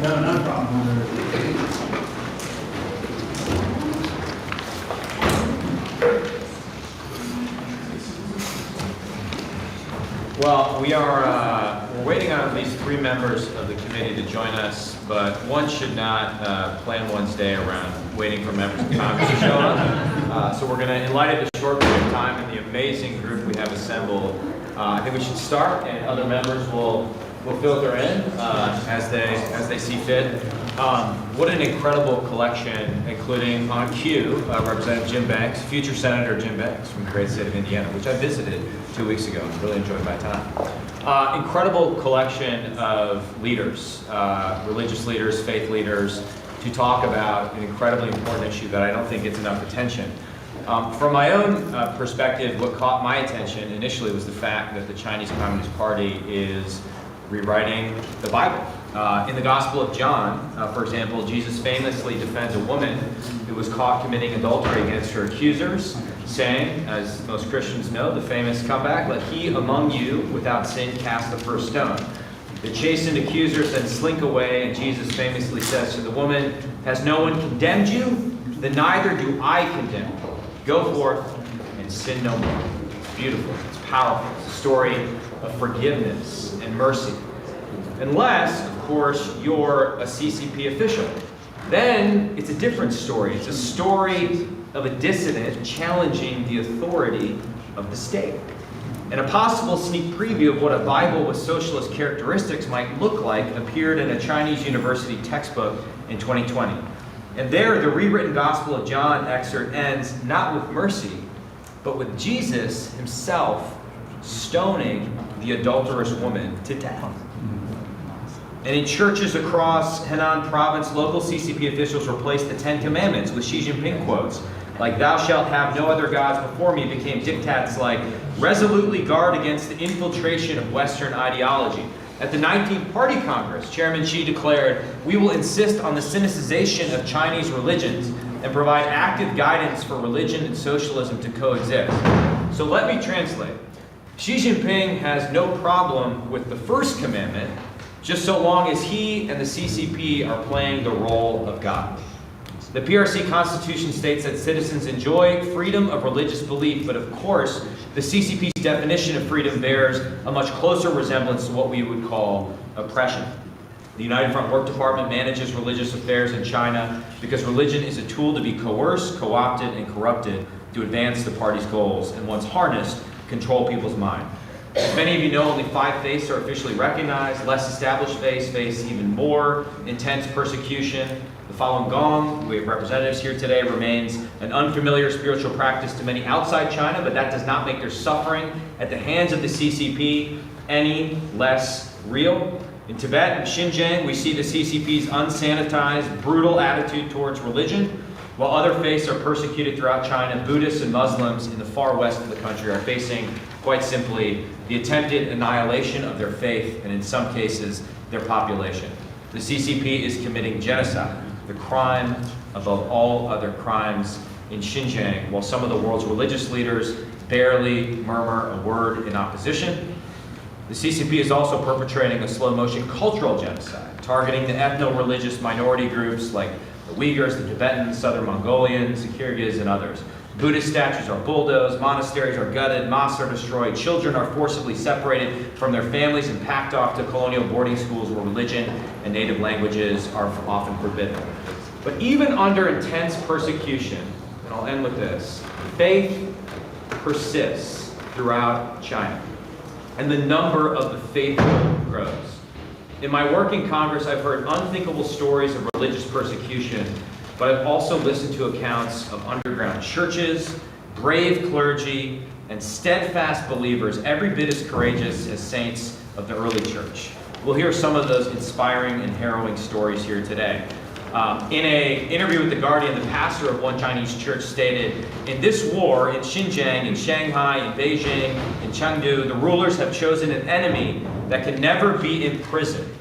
No, not a problem. Well, we're waiting on at least 3 members of the committee to join us, but one should not plan one's day around waiting for members of Congress to show up. So we're going to, in light of the short period of time and the amazing group we have assembled, I think we should start, and other members will filter in as they see fit. What an incredible collection, including on cue, Representative Jim Banks, future Senator Jim Banks from the great state of Indiana, which I visited 2 weeks ago and really enjoyed my time. Incredible collection of leaders, religious leaders, faith leaders, to talk about an incredibly important issue that I don't think gets enough attention. From my own perspective, what caught my attention initially was the fact that the Chinese Communist Party is rewriting the Bible. In the Gospel of John, for example, Jesus famously defends a woman who was caught committing adultery against her accusers, saying, as most Christians know, the famous comeback, "Let he among you without sin cast the first stone." The chastened accusers then slink away, and Jesus famously says to the woman, "Has no one condemned you? Then neither do I condemn you. Go forth and sin no more." It's beautiful. It's powerful. It's a story of forgiveness and mercy. Unless, of course, you're a CCP official. Then it's a different story. It's a story of a dissident challenging the authority of the state. And a possible sneak preview of what a Bible with socialist characteristics might look like appeared in a Chinese university textbook in 2020. And there, the rewritten Gospel of John excerpt ends not with mercy, but with Jesus himself stoning the adulterous woman to death. And in churches across Henan province, local CCP officials replaced the 10 Commandments with Xi Jinping quotes, like "Thou shalt have no other gods before me" became diktats like "resolutely guard against the infiltration of Western ideology." At the 19th Party Congress, Chairman Xi declared, "We will insist on the sinicization of Chinese religions and provide active guidance for religion and socialism to coexist." So let me translate. Xi Jinping has no problem with the first commandment, just so long as he and the CCP are playing the role of God. The PRC Constitution states that citizens enjoy freedom of religious belief, but of course, the CCP's definition of freedom bears a much closer resemblance to what we would call oppression. The United Front Work Department manages religious affairs in China because religion is a tool to be coerced, co-opted, and corrupted to advance the party's goals, and once harnessed, control people's mind. As many of you know, only 5 faiths are officially recognized. Less established faiths face even more intense persecution. The Falun Gong, we have representatives here today, remains an unfamiliar spiritual practice to many outside China, but that does not make their suffering at the hands of the CCP any less real. In Tibet and Xinjiang, we see the CCP's unsanitized, brutal attitude towards religion. While other faiths are persecuted throughout China, Buddhists and Muslims in the far west of the country are facing, quite simply, the attempted annihilation of their faith and, in some cases, their population. The CCP is committing genocide, the crime above all other crimes in Xinjiang, while some of the world's religious leaders barely murmur a word in opposition. The CCP is also perpetrating a slow-motion cultural genocide, targeting the ethno-religious minority groups like the Uyghurs, the Tibetans, Southern Mongolians, the Kyrgyz, and others. Buddhist statues are bulldozed, monasteries are gutted, mosques are destroyed, children are forcibly separated from their families and packed off to colonial boarding schools where religion and native languages are often forbidden. But even under intense persecution, and I'll end with this, faith persists throughout China, and the number of the faithful grows. In my work in Congress, I've heard unthinkable stories of religious persecution, but I've also listened to accounts of underground churches, brave clergy, and steadfast believers every bit as courageous as saints of the early church. We'll hear some of those inspiring and harrowing stories here today. In an interview with The Guardian, the pastor of one Chinese church stated, "In this war, in Xinjiang, in Shanghai, in Beijing, in Chengdu, the rulers have chosen an enemy that can never be imprisoned,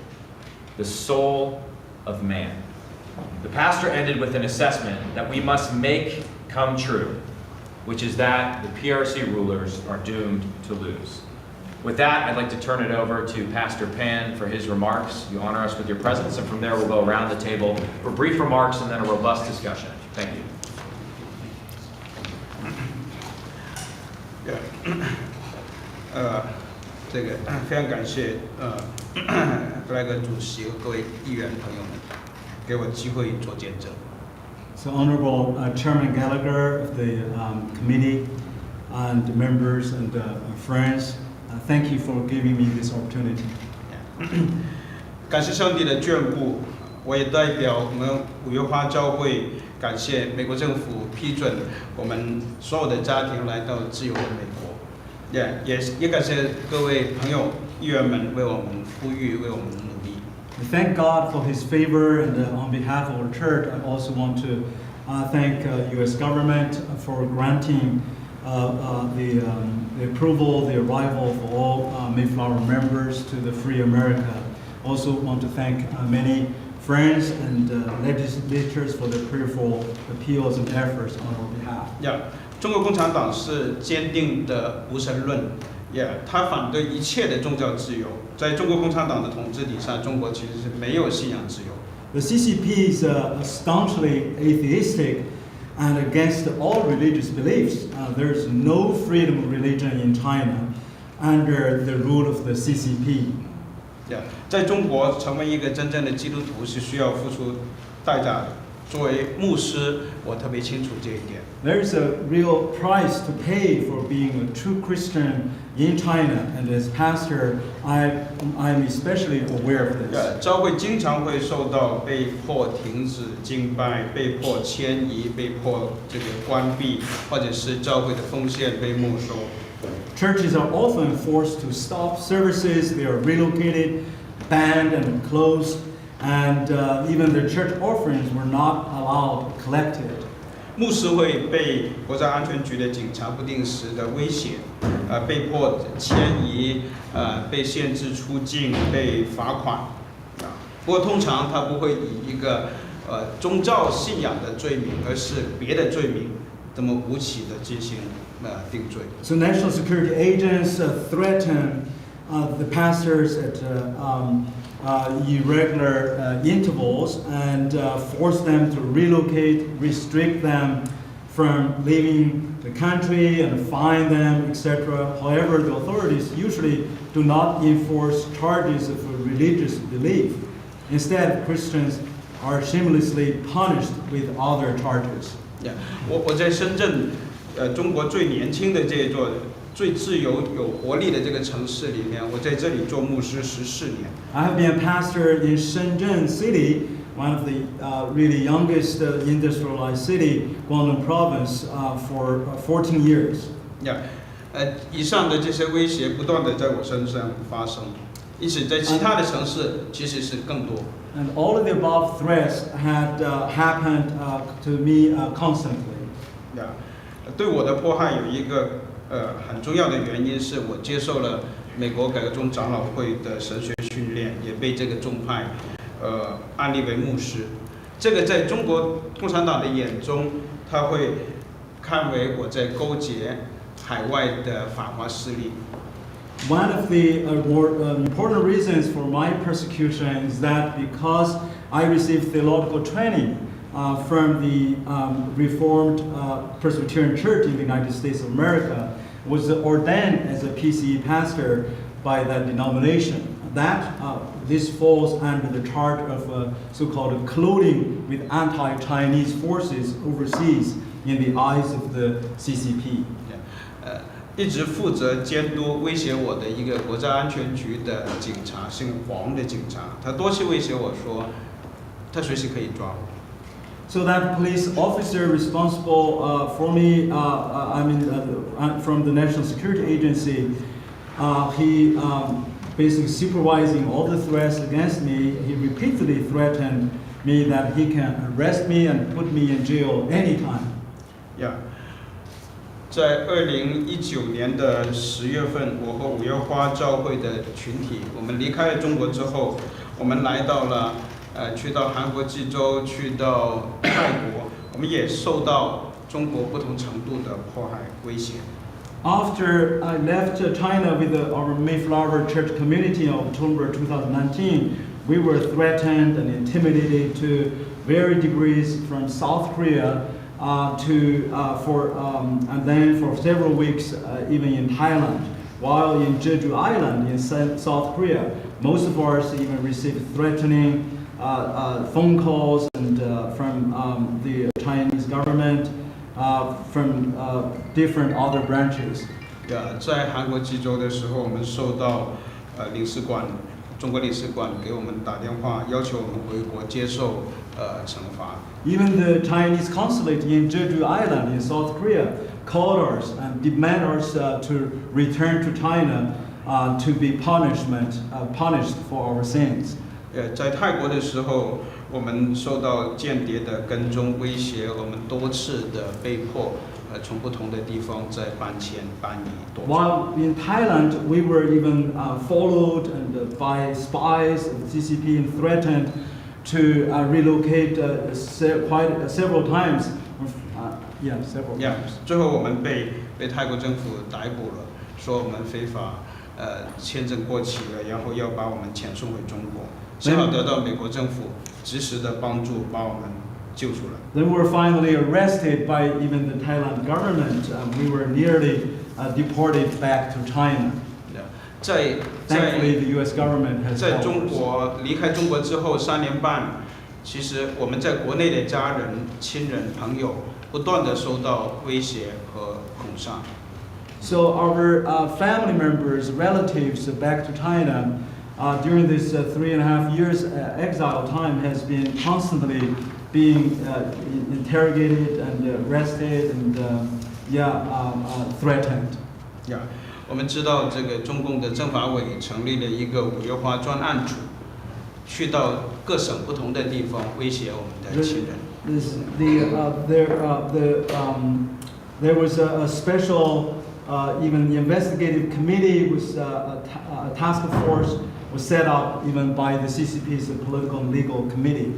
the soul of man." The pastor ended with an assessment that we must make come true, which is that the PRC rulers are doomed to lose. With that, I'd like to turn it over to Pastor Pan for his remarks. You honor us with your presence, and from there we'll go around the table for brief remarks and then a robust discussion. Thank you. Yeah. 这个非常感谢布莱克主席和各位议员朋友们给我机会做见证。So Honorable Chairman Gallagher of the committee and members and friends, thank you for giving me this opportunity. 感谢上帝的眷顾，我也代表我们五月花教会感谢美国政府批准我们所有的家庭来到自由的美国。也感谢各位朋友、议员们为我们呼吁，为我们努力。We thank God for His favor, and on behalf of our church, I also want to thank U.S. government for granting the approval, the arrival of all Mayflower members to the Free America. Also want to thank many friends and legislators for their prayerful appeals and efforts on our behalf. 中国共产党是坚定的无神论，他反对一切的宗教自由。在中国共产党的统治底下，中国其实是没有信仰自由。The CCP is staunchly atheistic and against all religious beliefs. There is no freedom of religion in China under the rule of the CCP. 在中国，成为一个真正的基督徒是需要付出代价的。作为牧师，我特别清楚这一点。There is a real price to pay for being a true Christian in China, and as pastor, I'm especially aware of this. 教会经常会受到被迫停止敬拜、被迫迁移、被迫这个关闭，或者是教会的奉献被没收。Churches are often forced to stop services. They are relocated, banned, and closed. And even the church offerings were not allowed collected. 牧师会被国家安全局的警察不定时的威胁，被迫迁移，被限制出境，被罚款。不过通常他不会以一个宗教信仰的罪名，而是别的罪名，这么无期的进行定罪。So national security agents threaten the pastors at irregular intervals and force them to relocate, restrict them from leaving the country and fine them, etc. However, the authorities usually do not enforce charges of religious belief. Instead, Christians are shamelessly punished with other charges. 我在深圳，中国最年轻的这座最自由有活力的这个城市里面，我在这里做牧师14年。I have been a pastor in Shenzhen City, one of the really youngest industrialized city, Guangdong Province, for 14 years. 以上的这些威胁不断的在我身上发生，因此在其他的城市其实是更多。And all of the above threats had happened to me constantly. 对我的迫害有一个很重要的原因是我接受了美国改革宗长老会的神学训练，也被这个宗派安立为牧师。这个在中国共产党的眼中，他会看为我在勾结海外的反华势力。One of the more important reasons for my persecution is that because I received theological training from the Reformed Presbyterian Church in the United States of America, was ordained as a PCE pastor by that denomination. That this falls under the charge of so-called colluding with anti-Chinese forces overseas in the eyes of the CCP. 一直负责监督威胁我的一个国家安全局的警察，姓黄的警察，他多次威胁我说，他随时可以抓我。So that police officer responsible for me, from the National Security Agency, he basically supervising all the threats against me. He repeatedly threatened me that he can arrest me and put me in jail anytime. 在2019年的10月份，我和五月花教会的群体，我们离开了中国之后，我们来到了去到韩国济州，去到泰国，我们也受到中国不同程度的迫害威胁。After I left China with our Mayflower Church Community in October 2019, we were threatened and intimidated to varying degrees from South Korea and then for several weeks even in Thailand. While in Jeju Island in South Korea, most of us even received threatening phone calls and from the Chinese government, from different other branches. 在韩国济州的时候，我们受到中国领事馆给我们打电话，要求我们回国接受惩罚。Even the Chinese consulate in Jeju Island in South Korea called us and demanded us to return to China to be punished for our sins. 在泰国的时候，我们受到间谍的跟踪威胁，我们多次的被迫从不同的地方再搬迁搬移躲。While in Thailand, we were even followed and by spies of the CCP and threatened to relocate several times. Several times. 最后我们被泰国政府逮捕了，说我们非法签证过期了，然后要把我们遣送回中国。幸好得到美国政府及时的帮助，把我们救出来。Then we were finally arrested by even the Thailand government. We were nearly deported back to China. Thankfully, the U.S. government has 在中国离开中国之后3年半，其实我们在国内的家人、亲人、朋友不断的受到威胁和恐吓。So our family members, relatives back to China during this 3.5 years exile time has been constantly being interrogated and arrested and threatened. 我们知道这个中共的政法委成立了一个五月花专案组，去到各省不同的地方威胁我们的亲人。There was a special even the investigative committee was a task force was set up even by the CCP's political and legal committee.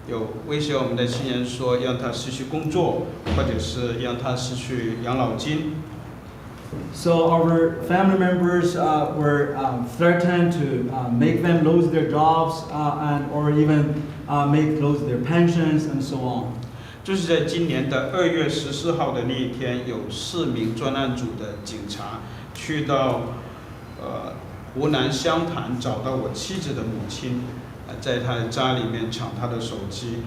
有威胁我们的亲人说让他失去工作，或者是让他失去养老金。So our family members were threatened to make them lose their jobs or even make lose their pensions and so on. 就是在今年的2月14号的那一天，有4名专案组的警察去到湖南湘潭，找到我妻子的母亲，在她的家里面抢她的手机，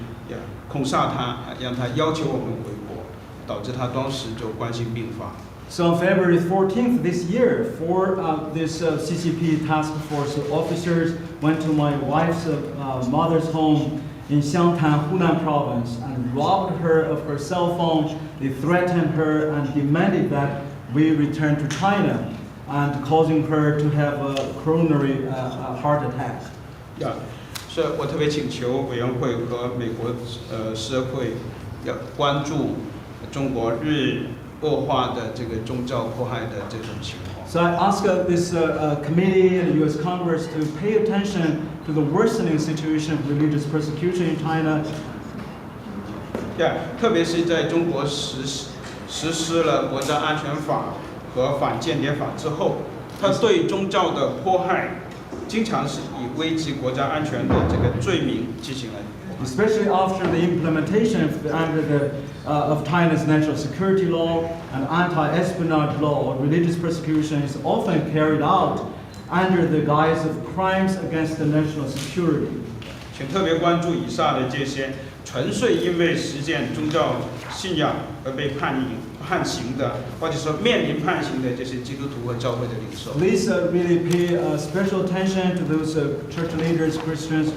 恐吓她，让她要求我们回国，导致她当时就冠心病发。So on February 14th this year, 4 this CCP task force officers went to my wife's mother's home in Xiangtan, Hunan province, and robbed her of her cell phone. They threatened her and demanded that we return to China, and causing her to have a coronary heart attack. 所以我特别请求委员会和美国社会要关注中国日恶化的这个宗教迫害的这种情况。So I ask this committee and the U.S. Congress to pay attention to the worsening situation of religious persecution in China. 特别是在中国实施了国家安全法和反间谍法之后，它对宗教的迫害经常是以危及国家安全的这个罪名进行了。Especially after the implementation of China's national security law and anti-espionage law, religious persecution is often carried out under the guise of crimes against the national security. 请特别关注以下的这些纯粹因为实践宗教信仰而被判刑的，或者说面临判刑的这些基督徒和教会的领袖。Please really pay special attention to those church leaders, Christians,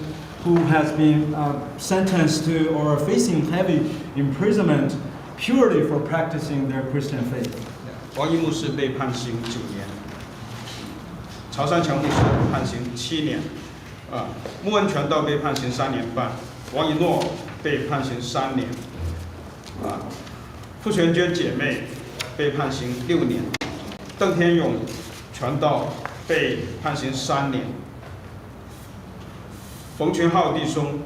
who has been sentenced to or are facing heavy imprisonment purely for practicing their Christian faith. 王一牧师被判刑9年，曹山强牧师判刑7年，穆恩全道被判刑3年半，王以诺被判刑3年，傅全娟姐妹被判刑6年，邓天勇传道被判刑3年。冯群浩弟兄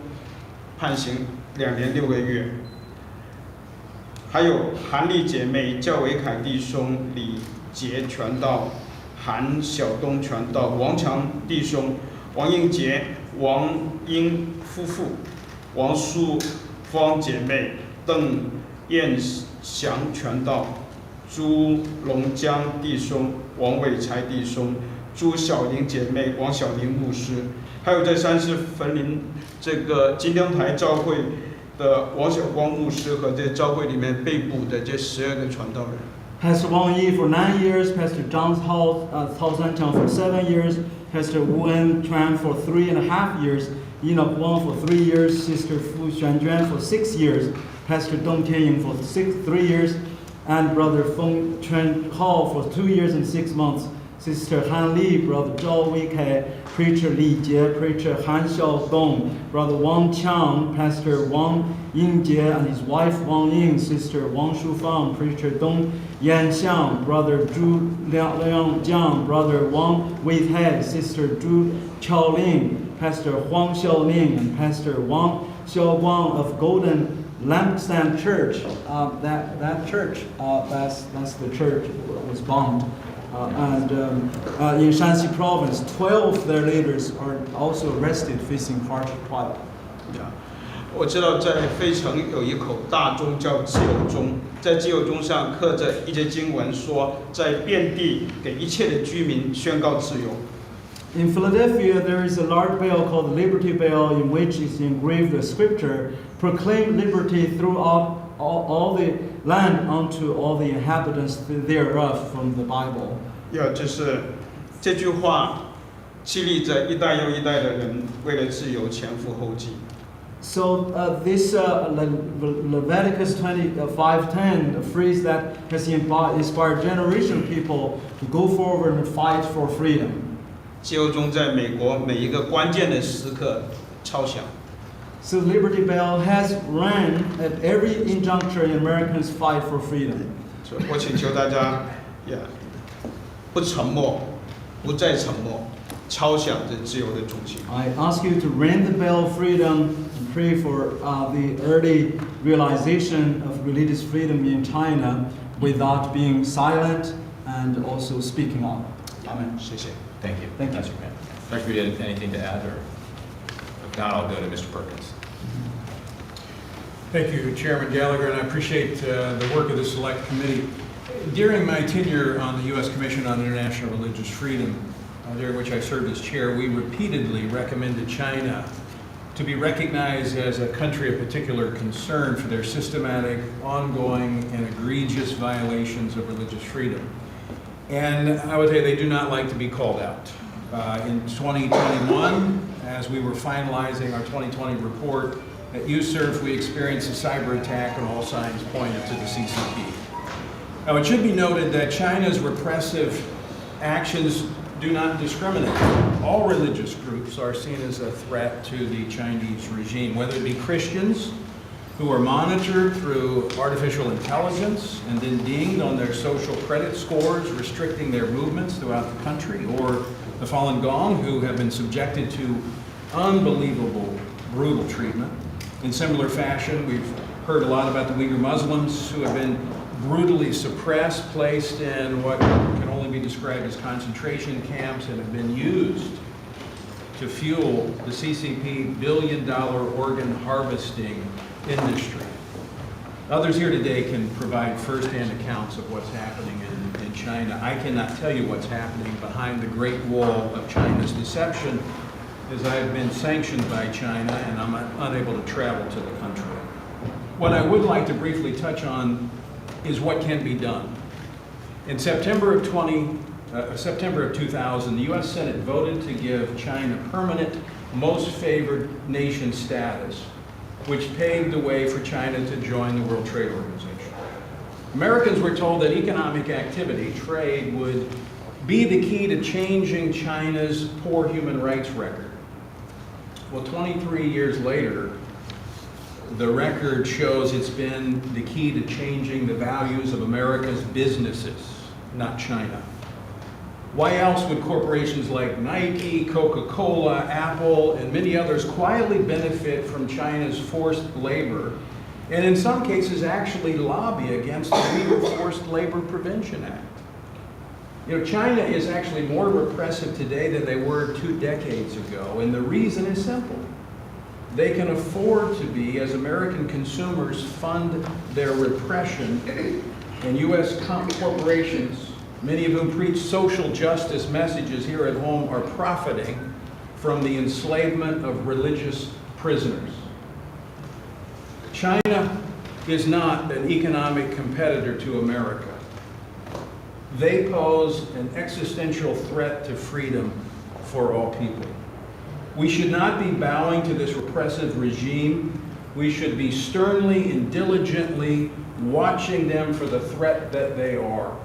判刑2年6个月，还有韩丽姐妹、教维凯弟兄、李杰传道、韩晓东传道、王强弟兄、王英杰、王英夫妇、王淑芳姐妹、邓彦祥传道、朱龙江弟兄、王伟才弟兄、朱小玲姐妹、王小玲牧师，还有在三世坟林这个金灯台教会的王小光牧师和在教会里面被捕的这12个传道人。Pastor Wang Yi for 9 years, Pastor Zhang Cao Sanchang for 7 years, Pastor Wen Chuan for 3.5 years, Enoch Wang for 3 years, Sister Fu Xuanjuan for 6 years, Pastor Dong Tianying for 3 years, and Brother Feng Chen Hao for 2 years and 6 months. Sister Han Li, Brother Zhao Weike, Preacher Li Jie, Preacher Han Xiaodong, Brother Wang Qiang, Pastor Wang Yingjie and his wife Wang Ying, Sister Wang Shufang, Preacher Dong Yanxiang, Brother Zhu Liang Jiang, Brother Wang Weihai, Sister Zhu Chaoling, Pastor Huang Xiaoling, and Pastor Wang Xiaoguang of Golden Lampstand Church. That church, that's the church that was bombed. In Shanxi province, 12 of their leaders are also arrested, facing harsh trial. 我知道在费城有一口大钟叫自由钟，在自由钟上刻着一节经文，说在遍地给一切的居民宣告自由。In Philadelphia, there is a large bell called the Liberty Bell, in which is engraved the scripture, "Proclaim liberty throughout all the land unto all the inhabitants thereof," from the Bible. 就是这句话激励着一代又一代的人为了自由前赴后继。So this Leviticus 25:10, a phrase that has inspired generation of people to go forward and fight for freedom. 自由钟在美国每一个关键的时刻敲响。So the Liberty Bell has rang at every juncture in Americans' fight for freedom. 所以我请求大家，不沉默，不再沉默，敲响这自由的钟情。I ask you to ring the bell of freedom and pray for the early realization of religious freedom in China without being silent and also speaking up. Amen. 谢谢。Thank you. Thank you. Pastor Pan. Dr. Reed, anything to add, or if not, I'll go to Mr. Perkins. Thank you, Chairman Gallagher, and I appreciate the work of the Select Committee. During my tenure on the U.S. Commission on International Religious Freedom, during which I served as chair, we repeatedly recommended China to be recognized as a country of particular concern for their systematic, ongoing, and egregious violations of religious freedom. And I would say they do not like to be called out. In 2021, as we were finalizing our 2020 report, at USERF we experienced a cyber attack and all signs pointed to the CCP. Now it should be noted that China's repressive actions do not discriminate. All religious groups are seen as a threat to the Chinese regime, whether it be Christians who are monitored through artificial intelligence and then dinged on their social credit scores, restricting their movements throughout the country, or the Falun Gong, who have been subjected to unbelievable, brutal treatment. In similar fashion, we've heard a lot about the Uyghur Muslims who have been brutally suppressed, placed in what can only be described as concentration camps, and have been used to fuel the CCP billion-dollar organ harvesting industry. Others here today can provide first-hand accounts of what's happening in China. I cannot tell you what's happening behind the Great Wall of China's deception, as I've been sanctioned by China and I'm unable to travel to the country. What I would like to briefly touch on is what can be done. In September of 2000, the U.S. Senate voted to give China permanent most favored nation status, which paved the way for China to join the World Trade Organization. Americans were told that economic activity, trade, would be the key to changing China's poor human rights record. Well, 23 years later, the record shows it's been the key to changing the values of America's businesses, not China. Why else would corporations like Nike, Coca-Cola, Apple, and many others quietly benefit from China's forced labor and in some cases actually lobby against the Uyghur Forced Labor Prevention Act. You know, China is actually more repressive today than they were 2 decades ago, and the reason is simple. They can afford to be, as American consumers fund their repression, and U.S. corporations, many of whom preach social justice messages here at home, are profiting from the enslavement of religious prisoners. China is not an economic competitor to America. They pose an existential threat to freedom for all people. We should not be bowing to this repressive regime. We should be sternly and diligently watching them for the threat that they are.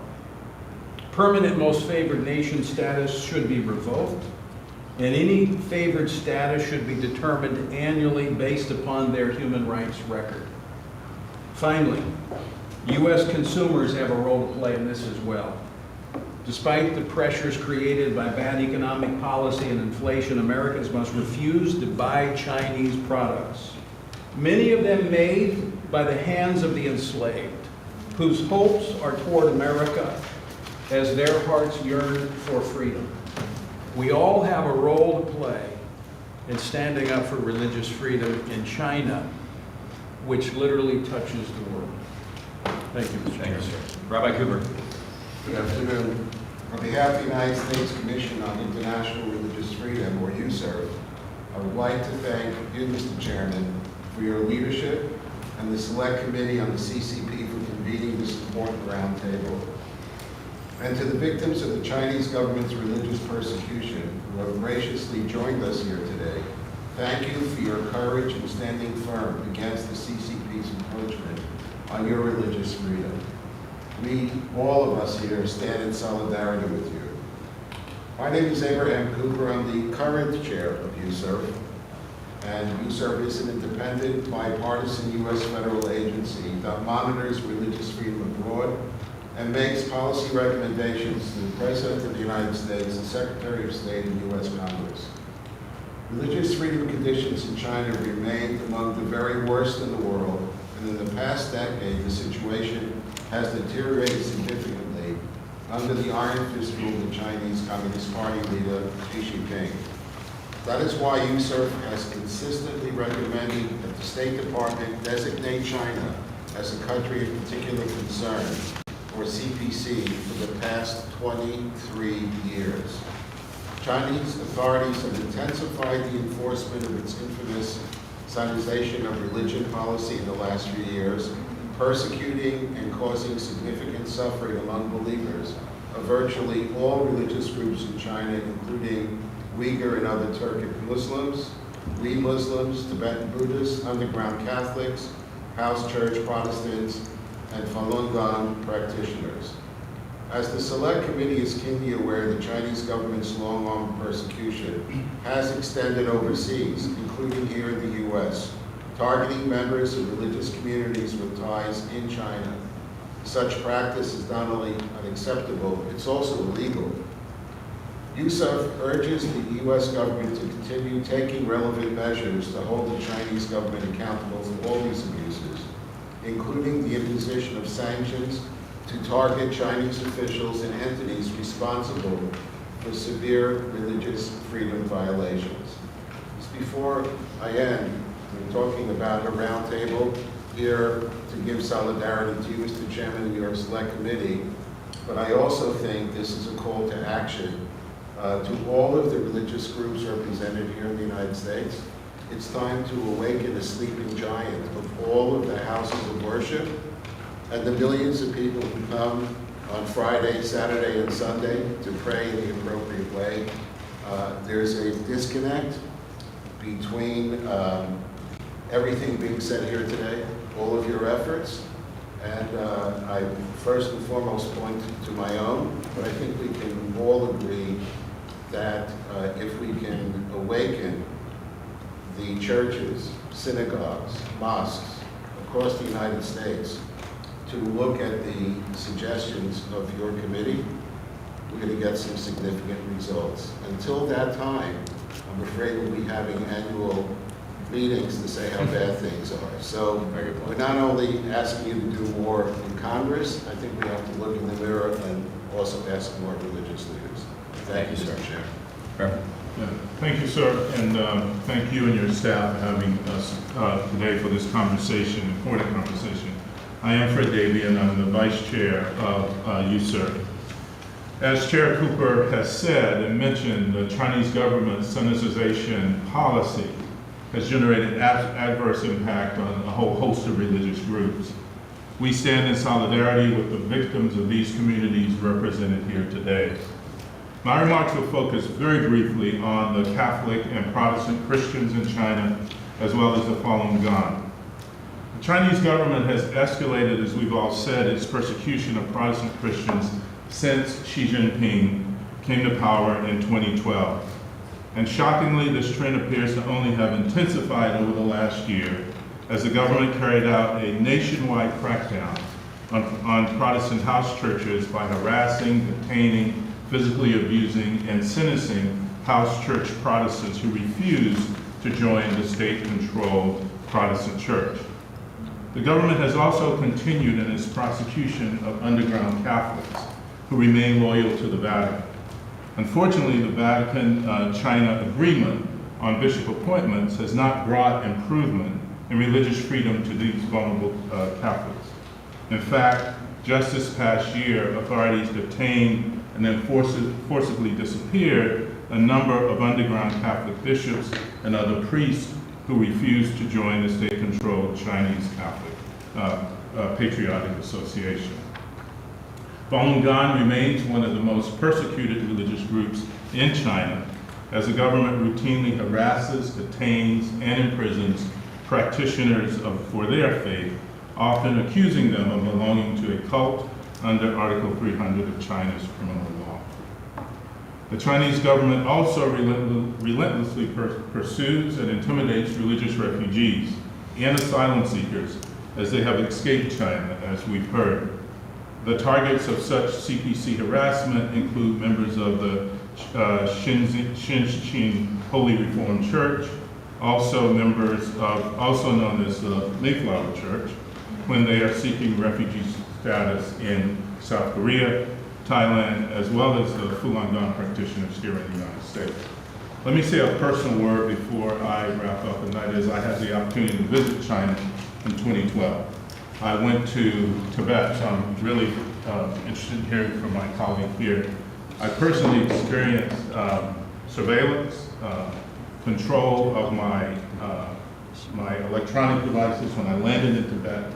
Permanent most favored nation status should be revoked, and any favored status should be determined annually based upon their human rights record. Finally, U.S. consumers have a role to play in this as well. Despite the pressures created by bad economic policy and inflation, Americans must refuse to buy Chinese products, many of them made by the hands of the enslaved, whose hopes are toward America as their hearts yearn for freedom. We all have a role to play in standing up for religious freedom in China, which literally touches the world. Thank you, Mr. Chairman. Rabbi Cooper. Good afternoon. On behalf of the United States Commission on International Religious Freedom, or USERF, I would like to thank you, Mr. Chairman, for your leadership and the Select Committee on the CCP for convening this important roundtable. And to the victims of the Chinese government's religious persecution who have graciously joined us here today, thank you for your courage in standing firm against the CCP's encroachment on your religious freedom. We, all of us here, stand in solidarity with you. My name is Abraham Cooper. I'm the current chair of USERF, and USERF is an independent, bipartisan U.S. federal agency that monitors religious freedom abroad and makes policy recommendations to the President of the United States and Secretary of State in U.S. Congress. Religious freedom conditions in China remain among the very worst in the world, and in the past decade, the situation has deteriorated significantly under the iron fist rule of the Chinese Communist Party leader Xi Jinping. That is why USERF has consistently recommended that the State Department designate China as a country of particular concern, or CPC, for the past 23 years. Chinese authorities have intensified the enforcement of its infamous Sinization of religion policy in the last few years, persecuting and causing significant suffering among believers of virtually all religious groups in China, including Uyghur and other Turkic Muslims, Hui Muslims, Tibetan Buddhists, underground Catholics, house church Protestants, and Falun Gong practitioners. As the Select Committee is keenly aware, the Chinese government's long-arm persecution has extended overseas, including here in the U.S., targeting members of religious communities with ties in China. Such practice is not only unacceptable, it's also illegal. USERF urges the U.S. government to continue taking relevant measures to hold the Chinese government accountable for all these abuses, including the imposition of sanctions to target Chinese officials and entities responsible for severe religious freedom violations. Just before I end, we're talking about a roundtable here to give solidarity to you, Mr. Chairman, of your Select Committee, but I also think this is a call to action to all of the religious groups represented here in the United States. It's time to awaken the sleeping giant of all of the houses of worship and the millions of people who come on Friday, Saturday, and Sunday to pray in the appropriate way. There's a disconnect between everything being said here today, all of your efforts, and I first and foremost point to my own, but I think we can all agree that if we can awaken the churches, synagogues, mosques across the United States to look at the suggestions of your committee, we're going to get some significant results. Until that time, I'm afraid we'll be having annual meetings to say how bad things are. So we're not only asking you to do more in Congress, I think we have to look in the mirror and also ask more religious leaders. Thank you, Mr. Chair. Yeah. Thank you, sir, and thank you and your staff for having us today for this conversation, important conversation. I am Fred Davey, and I'm the Vice Chair of USERV. As Chair Cooper has said and mentioned, the Chinese government's Sinicization policy has generated adverse impact on a whole host of religious groups. We stand in solidarity with the victims of these communities represented here today. My remarks will focus very briefly on the Catholic and Protestant Christians in China, as well as the Falun Gong. The Chinese government has escalated, as we've all said, its persecution of Protestant Christians since Xi Jinping came to power in 2012. And shockingly, this trend appears to only have intensified over the last year as the government carried out a nationwide crackdown on Protestant house churches by harassing, detaining, physically abusing, and sentencing house church Protestants who refused to join the state-controlled Protestant church. The government has also continued in its prosecution of underground Catholics who remain loyal to the Vatican. Unfortunately, the Vatican-China agreement on bishop appointments has not brought improvement in religious freedom to these vulnerable Catholics. In fact, just this past year, authorities detained and then forcibly disappeared a number of underground Catholic bishops and other priests who refused to join the state-controlled Chinese Catholic Patriotic Association. Falun Gong remains one of the most persecuted religious groups in China, as the government routinely harasses, detains, and imprisons practitioners for their faith, often accusing them of belonging to a cult under Article 300 of China's criminal law. The Chinese government also relentlessly pursues and intimidates religious refugees and asylum seekers as they have escaped China, as we've heard. The targets of such CPC harassment include members of the Shinxin Holy Reformed Church, also members of, also known as the Mayflower Church, when they are seeking refugee status in South Korea, Thailand, as well as the Falun Gong practitioners here in the United States. Let me say a personal word before I wrap up, and that is I had the opportunity to visit China in 2012. I went to Tibet, so I'm really interested in hearing from my colleague here. I personally experienced surveillance, control of my electronic devices when I landed in Tibet.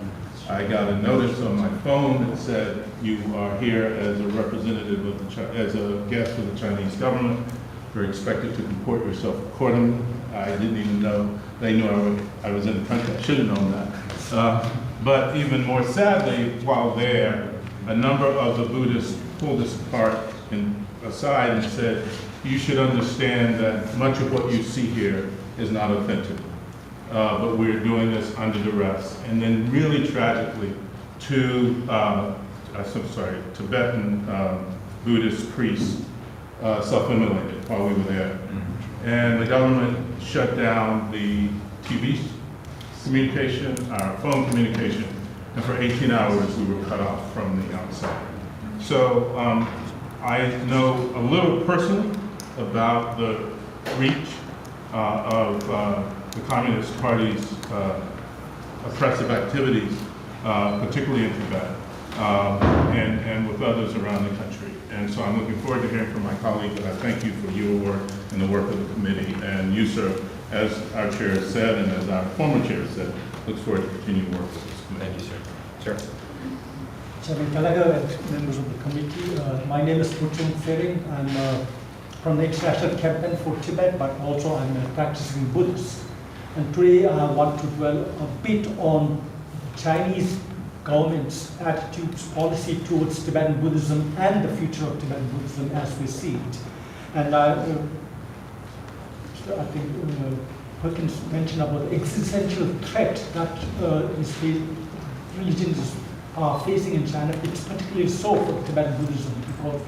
I got a notice on my phone that said, you are here as a representative of as a guest of the Chinese government. You're expected to comport yourself accordingly. I didn't even know, they knew I was in the country. I should have known that. But even more sadly, while there, a number of the Buddhists pulled us aside and said, you should understand that much of what you see here is not authentic. But we're doing this under duress. And then really tragically, two Tibetan Buddhist priests self-immolated while we were there. And the government shut down the TV communication, our phone communication, and for 18 hours we were cut off from the outside. So I know a little personally about the reach of the Communist Party's oppressive activities, particularly in Tibet, and with others around the country. And so I'm looking forward to hearing from my colleagues, and I thank you for your work and the work of the committee. And you, sir, as our chair said, and as our former chair said, looks forward to continuing work with this committee. Thank you, sir. Sir. Chairman Gallagher and members of the committee, my name is Bhuchung Tsering. I'm from the International Campaign for Tibet, but also I'm a practicing Buddhist. And today I want to dwell a bit on Chinese government's attitudes, policy towards Tibetan Buddhism and the future of Tibetan Buddhism as we see it. And I think Perkins mentioned about the existential threat that religions are facing in China. It's particularly so for Tibetan Buddhism because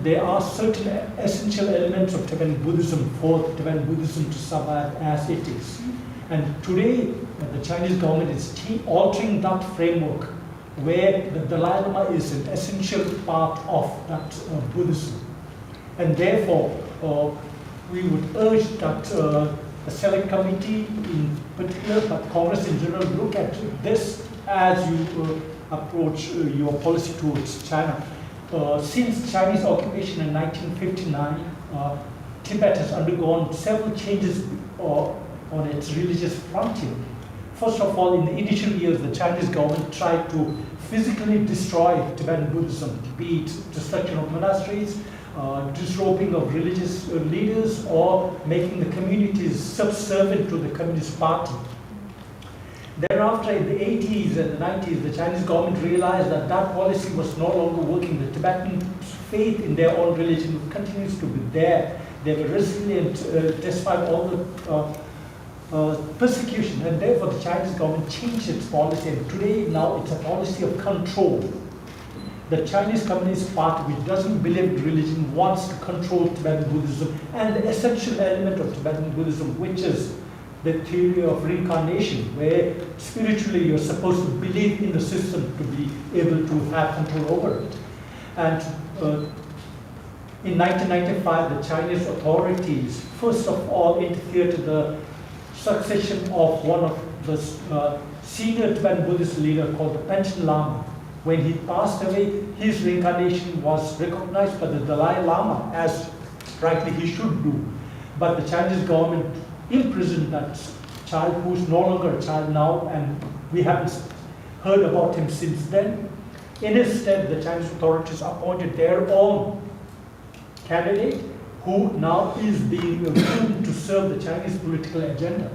there are certain essential elements of Tibetan Buddhism for Tibetan Buddhism to survive as it is. And today, the Chinese government is altering that framework where the Dalai Lama is an essential part of that Buddhism. And therefore, we would urge that the Select Committee in particular, but Congress in general, look at this as you approach your policy towards China. Since Chinese occupation in 1959, Tibet has undergone several changes on its religious frontier. First of all, in the initial years, the Chinese government tried to physically destroy Tibetan Buddhism, be it destruction of monasteries, disrobing of religious leaders, or making the communities subservient to the Communist Party. Thereafter, in the 80s and the 90s, the Chinese government realized that that policy was no longer working. The Tibetan faith in their own religion continues to be there. They were resilient despite all the persecution, and therefore the Chinese government changed its policy, and today now it's a policy of control. The Chinese Communist Party, which doesn't believe in religion, wants to control Tibetan Buddhism and the essential element of Tibetan Buddhism, which is the theory of reincarnation, where spiritually you're supposed to believe in the system to be able to have control over it. And in 1995, the Chinese authorities, first of all, interfered in the succession of one of the senior Tibetan Buddhist leader called the Panchen Lama. When he passed away, his reincarnation was recognized by the Dalai Lama, as rightly he should do. But the Chinese government imprisoned that child, who is no longer a child now, and we haven't heard about him since then. Instead, the Chinese authorities appointed their own candidate, who now is being groomed to serve the Chinese political agenda.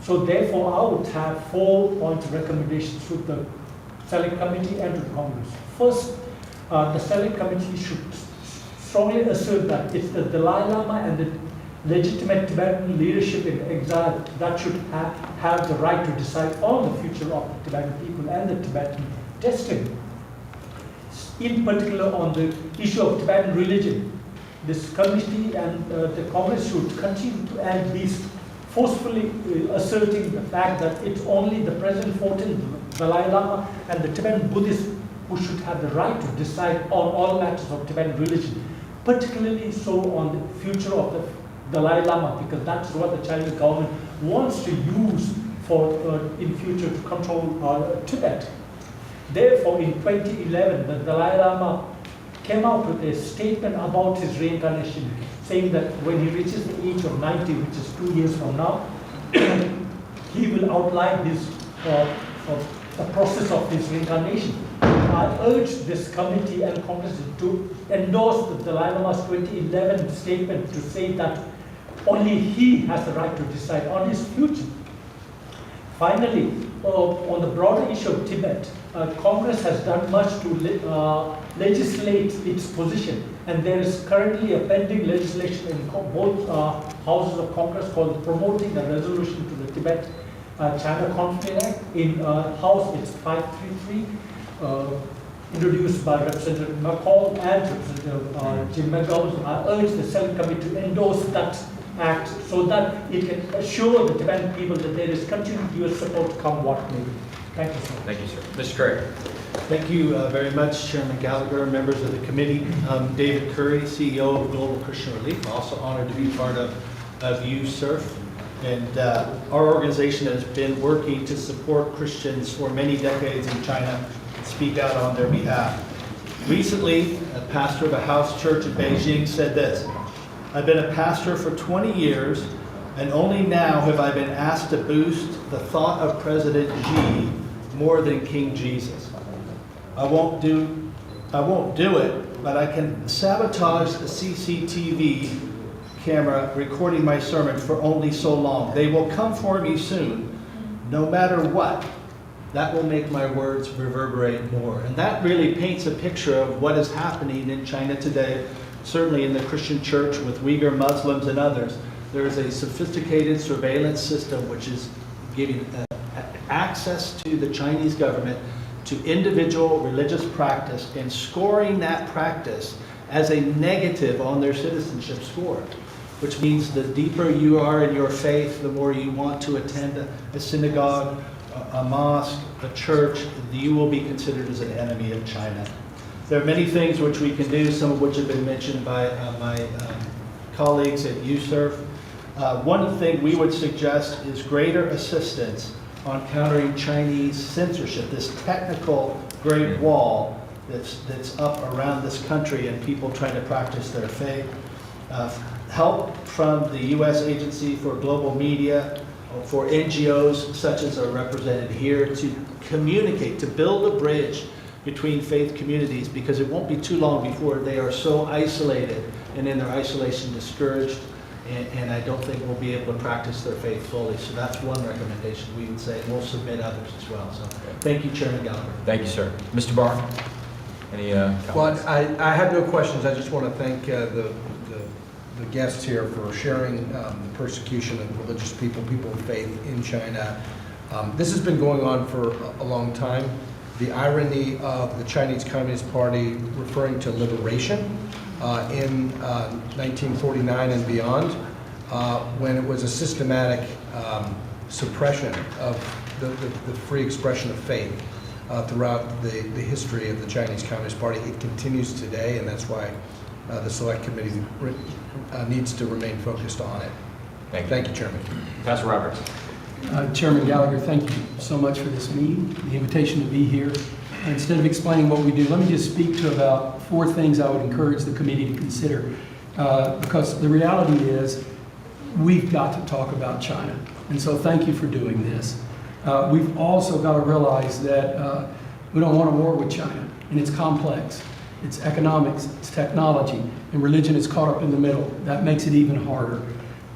So therefore, I would have 4 points of recommendations to the Select Committee and to the Congress. First, the Select Committee should strongly assert that it's the Dalai Lama and the legitimate Tibetan leadership in exile that should have the right to decide on the future of the Tibetan people and the Tibetan destiny. In particular, on the issue of Tibetan religion, this committee and the Congress should continue to and be forcefully asserting the fact that it's only the present 14th Dalai Lama and the Tibetan Buddhists who should have the right to decide on all matters of Tibetan religion, particularly so on the future of the Dalai Lama, because that's what the Chinese government wants to use for in future to control Tibet. Therefore, in 2011, the Dalai Lama came out with a statement about his reincarnation, saying that when he reaches the age of 90, which is 2 years from now, he will outline his the process of his reincarnation. I urge this committee and Congress to endorse the Dalai Lama's 2011 statement to say that only he has the right to decide on his future. Finally, on the broader issue of Tibet, Congress has done much to legislate its position, and there is currently a pending legislation in both houses of Congress called Promoting a Resolution to the Tibet-China Conflict Act. In House, it's 533, introduced by Representative McCall and Representative Jim McGovern. I urge the Select Committee to endorse that act so that it can assure the Tibetan people that there is continued US support come what may. Thank you, sir. Thank you, sir. Mr. Curry. Thank you very much, Chairman Gallagher, members of the committee. David Curry, CEO of Global Christian Relief. Also honored to be part of USERF. And our organization has been working to support Christians for many decades in China and speak out on their behalf. Recently, a pastor of a house church in Beijing said this: "I've been a pastor for 20 years, and only now have I been asked to boost the thought of President Xi more than King Jesus. I won't do it, but I can sabotage the CCTV camera recording my sermon for only so long. They will come for me soon, no matter what. That will make my words reverberate more." And that really paints a picture of what is happening in China today, certainly in the Christian church with Uyghur Muslims and others. There is a sophisticated surveillance system which is giving access to the Chinese government to individual religious practice and scoring that practice as a negative on their citizenship score. which means the deeper you are in your faith, the more you want to attend a synagogue, a mosque, a church, you will be considered as an enemy of China. There are many things which we can do, some of which have been mentioned by my colleagues at USERF. One thing we would suggest is greater assistance on countering Chinese censorship, this technical Great Wall that's up around this country and people trying to practice their faith. Help from the U.S. Agency for Global Media, for NGOs such as are represented here to communicate, to build a bridge between faith communities, because it won't be too long before they are so isolated and in their isolation discouraged, and I don't think we'll be able to practice their faith fully. So that's one recommendation we would say, and we'll submit others as well. So thank you, Chairman Gallagher. Thank you, sir. Mr. Barr, any comments? Well, I have no questions. I just want to thank the guests here for sharing the persecution of religious people of faith in China. This has been going on for a long time. The irony of the Chinese Communist Party referring to liberation in 1949 and beyond, when it was a systematic suppression of the free expression of faith throughout the history of the Chinese Communist Party. It continues today, and that's why the Select Committee needs to remain focused on it. Thank you, Chairman. Pastor Roberts. Chairman Gallagher, thank you so much for this meeting, the invitation to be here. Instead of explaining what we do, let me just speak to about 4 things I would encourage the committee to consider. Because the reality is, we've got to talk about China. And so thank you for doing this. We've also got to realize that we don't want a war with China, and it's complex. It's economics, it's technology, and religion is caught up in the middle. That makes it even harder.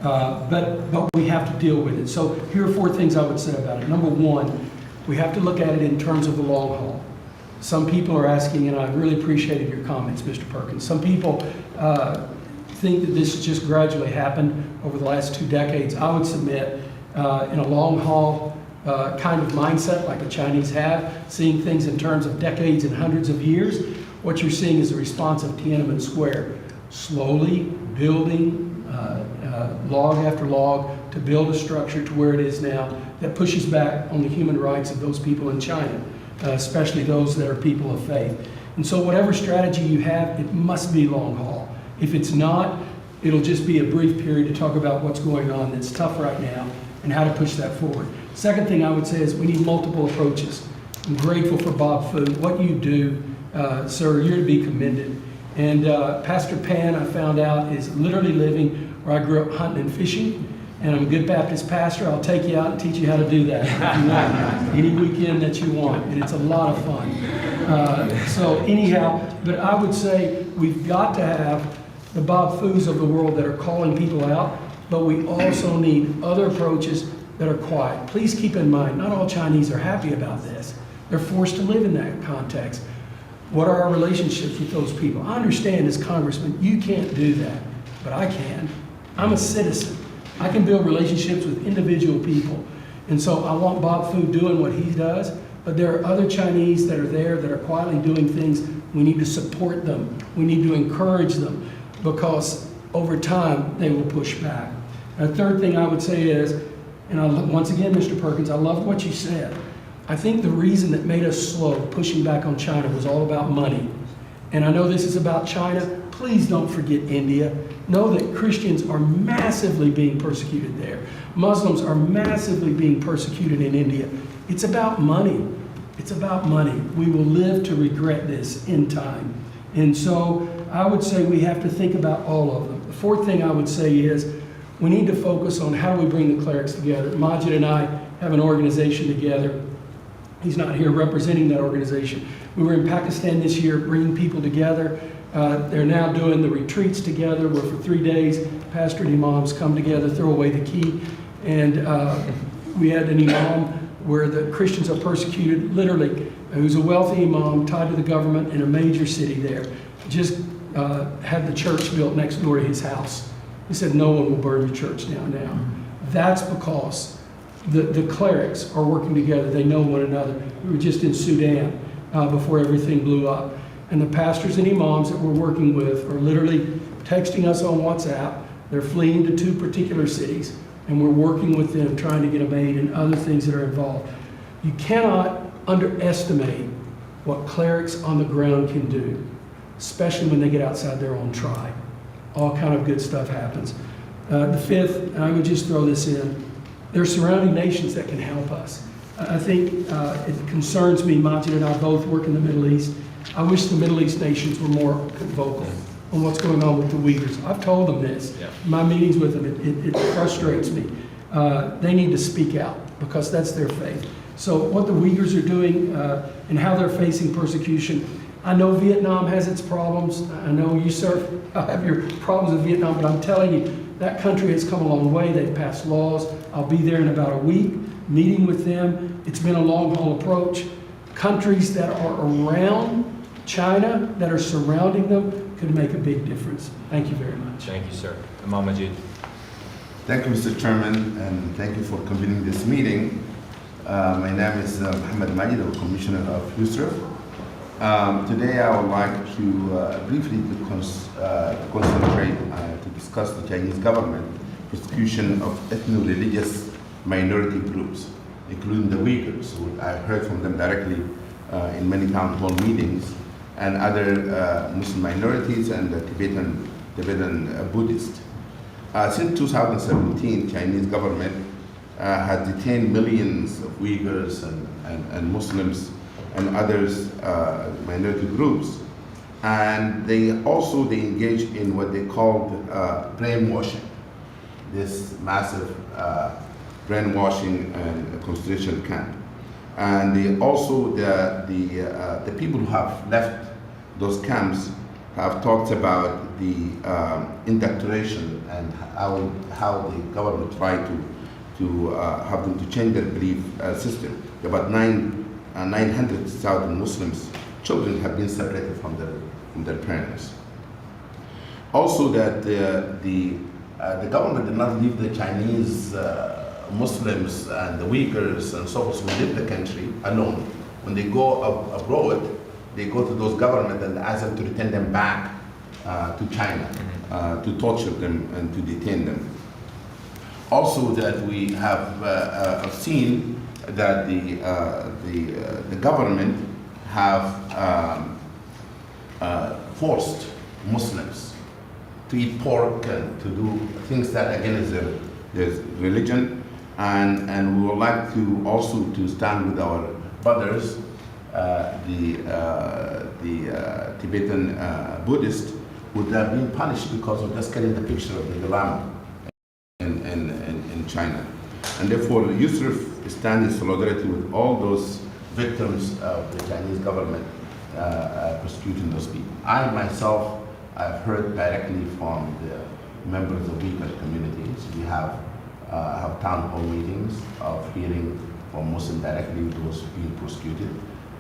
But we have to deal with it. So here are 4 things I would say about it. Number 1, we have to look at it in terms of the long haul. Some people are asking, and I really appreciated your comments, Mr. Perkins. Some people think that this has just gradually happened over the last 2 decades. I would submit in a long haul kind of mindset like the Chinese have, seeing things in terms of decades and hundreds of years. What you're seeing is the response of Tiananmen Square, slowly building log after log to build a structure to where it is now that pushes back on the human rights of those people in China, especially those that are people of faith. And so whatever strategy you have, it must be long haul. If it's not, it'll just be a brief period to talk about what's going on that's tough right now and how to push that forward. Second thing I would say is we need multiple approaches. I'm grateful for Bob Fu. What you do, sir, you're to be commended. And Pastor Pan, I found out, is literally living where I grew up hunting and fishing. And I'm a good Baptist pastor. I'll take you out and teach you how to do that if you want, any weekend that you want. And it's a lot of fun. So anyhow, but I would say we've got to have the Bob Fus of the world that are calling people out, but we also need other approaches that are quiet. Please keep in mind, not all Chinese are happy about this. They're forced to live in that context. What are our relationships with those people? I understand as congressman, you can't do that, but I can. I'm a citizen. I can build relationships with individual people. And so I want Bob Fu doing what he does, but there are other Chinese that are there that are quietly doing things. We need to support them. We need to encourage them, because over time they will push back. And the third thing I would say is, and once again, Mr. Perkins, I loved what you said. I think the reason that made us slow pushing back on China was all about money. And I know this is about China. Please don't forget India. Know that Christians are massively being persecuted there. Muslims are massively being persecuted in India. It's about money. It's about money. We will live to regret this in time. And so I would say we have to think about all of them. The fourth thing I would say is we need to focus on how we bring the clerics together. Majid and I have an organization together. He's not here representing that organization. We were in Pakistan this year bringing people together. They're now doing the retreats together where for 3 days, pastor and imams come together, throw away the key. And we had an imam where the Christians are persecuted, literally, who's a wealthy imam tied to the government in a major city there. Just had the church built next door to his house. He said, no one will burn your church down now. That's because the clerics are working together. They know one another. We were just in Sudan before everything blew up. And the pastors and imams that we're working with are literally texting us on WhatsApp. They're fleeing to 2 particular cities, and we're working with them, trying to get them aid and other things that are involved. You cannot underestimate what clerics on the ground can do, especially when they get outside their own tribe. All kind of good stuff happens. The fifth, and I would just throw this in, there are surrounding nations that can help us. I think it concerns me, Majid and I both work in the Middle East. I wish the Middle East nations were more vocal on what's going on with the Uyghurs. I've told them this. Yeah. In my meetings with them, it frustrates me. They need to speak out because that's their faith. So what the Uyghurs are doing and how they're facing persecution, I know Vietnam has its problems. I know you, sir, have your problems in Vietnam, but I'm telling you, that country has come a long way. They've passed laws. I'll be there in about a week, meeting with them. It's been a long haul approach. Countries that are around China, that are surrounding them, could make a big difference. Thank you very much. Thank you, sir. Imam Majid. Thank you, Mr. Chairman, and thank you for convening this meeting. My name is Mohammed Majid, I'm Commissioner of USRF. Today I would like to briefly concentrate to discuss the Chinese government persecution of ethno-religious minority groups, including the Uyghurs, who I heard from them directly in many town hall meetings, and other Muslim minorities and the Tibetan Buddhist. Since 2017, Chinese government has detained millions of Uyghurs and Muslims and others minority groups, and they engage in what they called brainwashing, this massive brainwashing and concentration camp. And they also, the people who have left those camps have talked about the indoctrination and how the government tried to have them to change their belief system. About 900,000 Muslims children have been separated from their parents. Also, that the government did not leave the Chinese Muslims and the Uyghurs and so forth who live in the country alone. When they go abroad, they go to those governments and ask them to return them back to China, to torture them and to detain them. Also, that we have seen that the government have forced Muslims to eat pork and to do things that again is their religion, and we would like to also to stand with our brothers, the Tibetan Buddhist, who have been punished because of just getting the picture of the Dalai Lama in China. And therefore, the USRF stands in solidarity with all those victims of the Chinese government persecuting those people. I myself, I've heard directly from the members of Uyghur communities. We have town hall meetings of hearing from Muslims directly those being persecuted,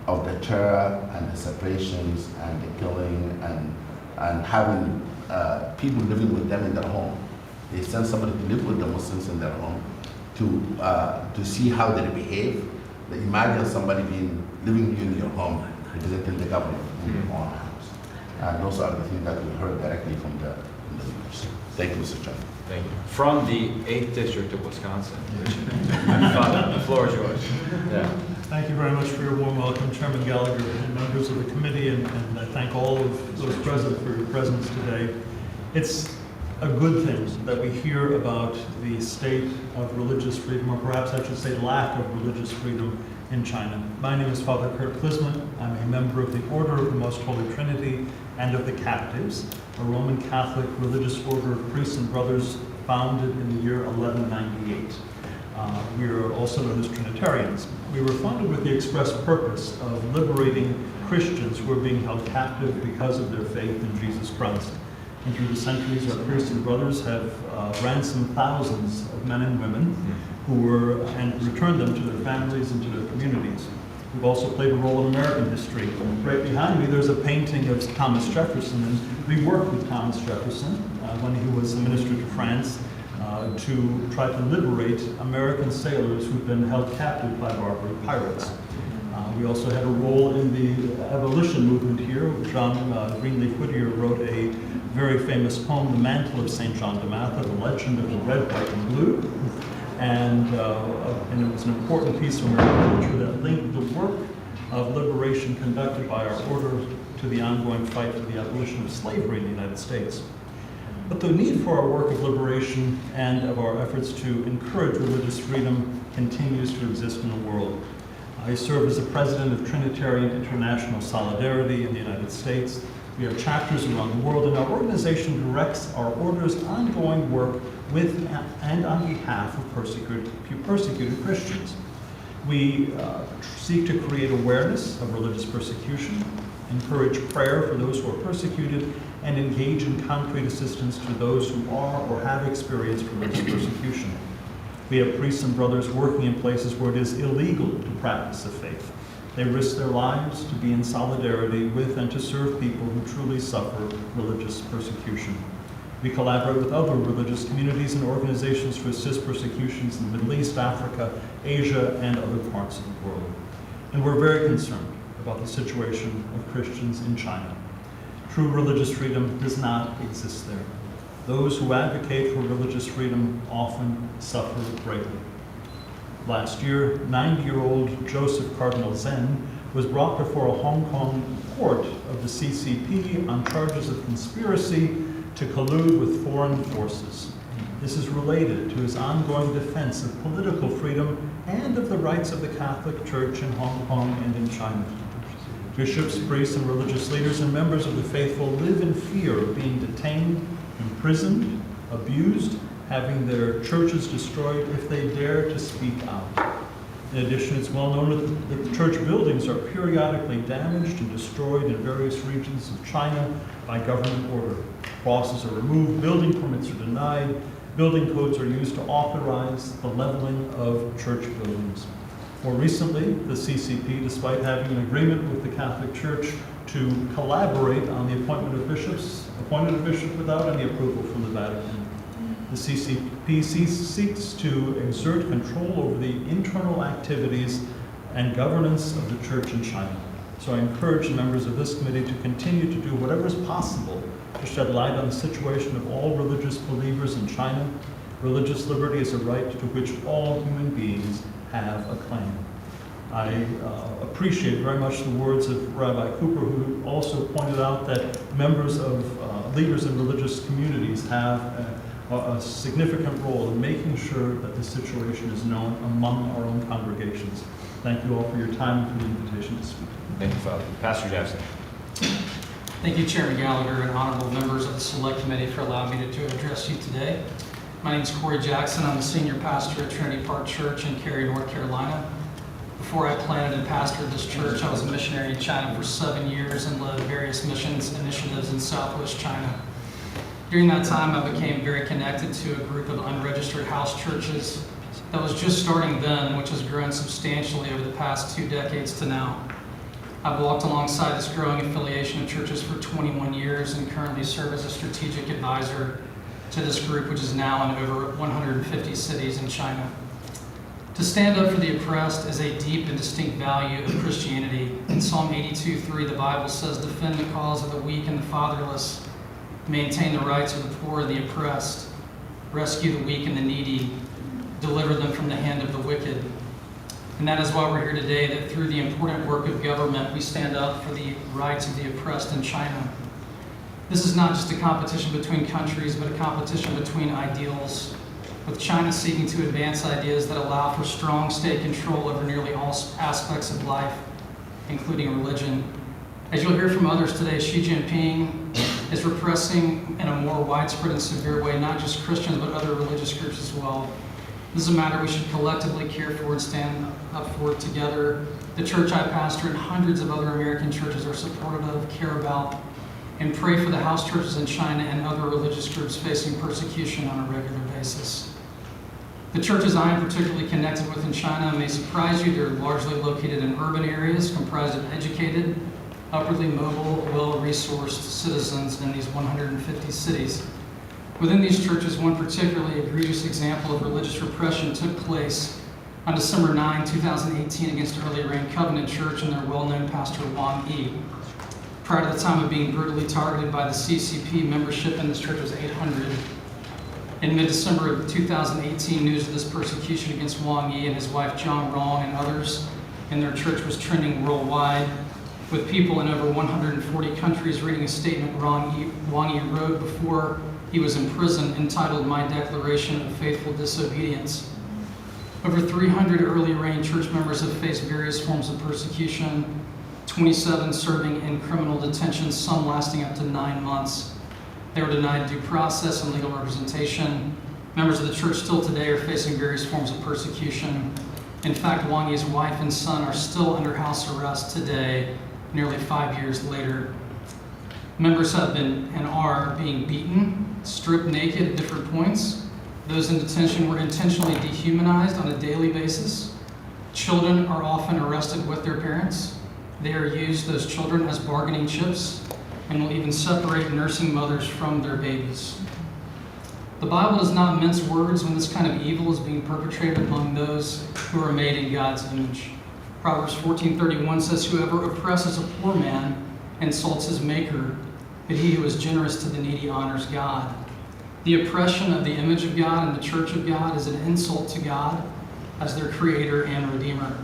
of the terror and the separations and the killing and having people living with them in their home. They send somebody to live with the Muslims in their home to see how they behave. Imagine somebody living in your home, representing the government in your own house. Those are the things that we heard directly from the leaders. Thank you, Mr. Chairman. Thank you. From the 8th District of Wisconsin. The floor is yours. Yeah. Thank you very much for your warm welcome, Chairman Gallagher and members of the committee, and I thank all of those present for your presence today. It's a good thing that we hear about the state of religious freedom, or perhaps I should say lack of religious freedom in China. My name is Father Kurt Klisman. I'm a member of the Order of the Most Holy Trinity and of the Captives, a Roman Catholic religious order of priests and brothers founded in the year 1198. We are also known as Trinitarians. We were founded with the express purpose of liberating Christians who are being held captive because of their faith in Jesus Christ. And through the centuries, our priests and brothers have ransomed thousands of men and women and returned them to their families and to their communities. We've also played a role in American history. Right behind me, there's a painting of Thomas Jefferson, and we worked with Thomas Jefferson when he was a minister to France to try to liberate American sailors who'd been held captive by Barbary pirates. We also had a role in the abolition movement here. John Greenleaf Whittier wrote a very famous poem, The Mantle of St. John de Matha, the legend of the red, white, and blue. And it was an important piece of American culture that linked the work of liberation conducted by our order to the ongoing fight for the abolition of slavery in the United States. But the need for our work of liberation and of our efforts to encourage religious freedom continues to exist in the world. I serve as the president of Trinitarian International Solidarity in the United States. We have chapters around the world, and our organization directs our order's ongoing work with and on behalf of persecuted Christians. We seek to create awareness of religious persecution, encourage prayer for those who are persecuted, and engage in concrete assistance to those who are or have experienced religious persecution. We have priests and brothers working in places where it is illegal to practice the faith. They risk their lives to be in solidarity with and to serve people who truly suffer religious persecution. We collaborate with other religious communities and organizations to assist persecutions in the Middle East, Africa, Asia, and other parts of the world. And we're very concerned about the situation of Christians in China. True religious freedom does not exist there. Those who advocate for religious freedom often suffer greatly. Last year, 90-year-old Joseph Cardinal Zen was brought before a Hong Kong court of the CCP on charges of conspiracy to collude with foreign forces. This is related to his ongoing defense of political freedom and of the rights of the Catholic Church in Hong Kong and in China. Bishops, priests, and religious leaders and members of the faithful live in fear of being detained, imprisoned, abused, having their churches destroyed if they dare to speak out. In addition, it's well known that the church buildings are periodically damaged and destroyed in various regions of China by government order. Crosses are removed, building permits are denied, building codes are used to authorize the leveling of church buildings. More recently, the CCP, despite having an agreement with the Catholic Church to collaborate on the appointment of bishops, appointed a bishop without any approval from the Vatican. The CCP seeks to exert control over the internal activities and governance of the church in China. So I encourage members of this committee to continue to do whatever is possible to shed light on the situation of all religious believers in China. Religious liberty is a right to which all human beings have a claim. I appreciate very much the words of Rabbi Cooper, who also pointed out that members of leaders in religious communities have a significant role in making sure that the situation is known among our own congregations. Thank you all for your time and for the invitation to speak. Thank you, Father. Pastor Jackson. Thank you, Chairman Gallagher, and honorable members of the Select Committee for allowing me to address you today. My name is Corey Jackson. I'm the senior pastor at Trinity Park Church in Cary, North Carolina. Before I planted and pastored this church, I was a missionary in China for 7 years and led various missions initiatives in Southwest China. During that time, I became very connected to a group of unregistered house churches that was just starting then, which has grown substantially over the past 2 decades to now. I've walked alongside this growing affiliation of churches for 21 years and currently serve as a strategic advisor to this group, which is now in over 150 cities in China. To stand up for the oppressed is a deep and distinct value of Christianity. In Psalm 82:3, the Bible says, "Defend the cause of the weak and the fatherless, maintain the rights of the poor and the oppressed, rescue the weak and the needy, deliver them from the hand of the wicked." And that is why we're here today, that through the important work of government, we stand up for the rights of the oppressed in China. This is not just a competition between countries, but a competition between ideals, with China seeking to advance ideas that allow for strong state control over nearly all aspects of life, including religion. As you'll hear from others today, Xi Jinping is repressing in a more widespread and severe way, not just Christians, but other religious groups as well. This is a matter we should collectively care for and stand up for together. The church I pastor and hundreds of other American churches are supportive of, care about, and pray for the house churches in China and other religious groups facing persecution on a regular basis. The churches I am particularly connected with in China may surprise you. They're largely located in urban areas comprised of educated, upwardly mobile, well-resourced citizens in these 150 cities. Within these churches, one particularly egregious example of religious repression took place on December 9, 2018 against Early Rain Covenant Church and their well-known pastor Wang Yi. Prior to the time of being brutally targeted by the CCP, membership in this church was 800. In mid-December of 2018, news of this persecution against Wang Yi and his wife John Rong and others in their church was trending worldwide, with people in over 140 countries reading a statement Wang Yi wrote before he was imprisoned entitled My Declaration of Faithful Disobedience. Over 300 Early Rain church members have faced various forms of persecution, 27 serving in criminal detention, some lasting up to 9 months. They were denied due process and legal representation. Members of the church still today are facing various forms of persecution. In fact, Wang Yi's wife and son are still under house arrest today, nearly 5 years later. Members have been and are being beaten, stripped naked at different points. Those in detention were intentionally dehumanized on a daily basis. Children are often arrested with their parents. They are used, those children, as bargaining chips and will even separate nursing mothers from their babies. The Bible does not mince words when this kind of evil is being perpetrated among those who are made in God's image. Proverbs 14:31 says, whoever oppresses a poor man insults his maker, but he who is generous to the needy honors God. The oppression of the image of God and the church of God is an insult to God as their creator and redeemer.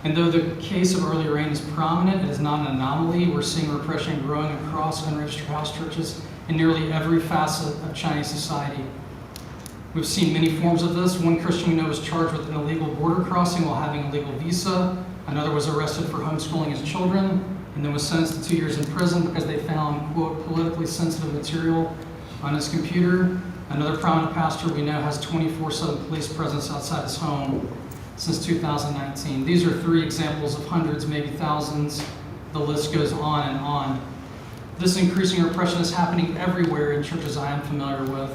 And though the case of Early Rain is prominent, it is not an anomaly. We're seeing repression growing across unregistered house churches in nearly every facet of Chinese society. We've seen many forms of this. One Christian we know was charged with an illegal border crossing while having a legal visa. Another was arrested for homeschooling his children and then was sentenced to 2 years in prison because they found, quote, politically sensitive material on his computer. Another prominent pastor we know has 24/7 police presence outside his home since 2019. These are 3 examples of hundreds, maybe thousands. The list goes on and on. This increasing repression is happening everywhere in churches I am familiar with.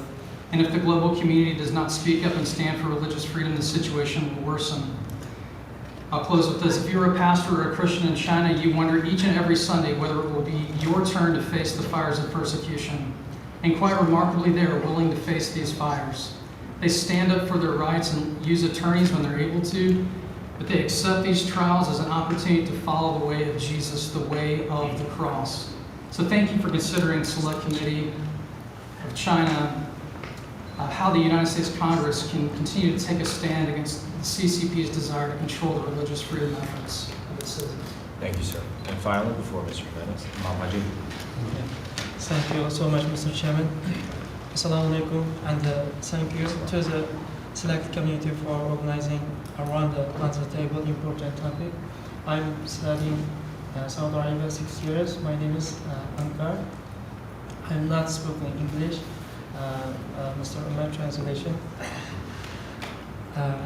And if the global community does not speak up and stand for religious freedom, the situation will worsen. I'll close with this. If you're a pastor or a Christian in China, you wonder each and every Sunday whether it will be your turn to face the fires of persecution. And quite remarkably, they are willing to face these fires. They stand up for their rights and use attorneys when they're able to, but they accept these trials as an opportunity to follow the way of Jesus, the way of the cross. So thank you for considering Select Committee of China, how the United States Congress can continue to take a stand against the CCP's desire to control the religious freedom efforts of its citizens. Thank you, sir. And finally, before Mr. Jimenez, Imam Hajim. Thank you so much, Mr. Chairman. Assalamu alaikum, and thank you to the Select Committee for organizing around the table important topic. I'm studying Saudi Arabia 6 years. My name is Ankar. I'm not speaking English. Mr. Umar, translation.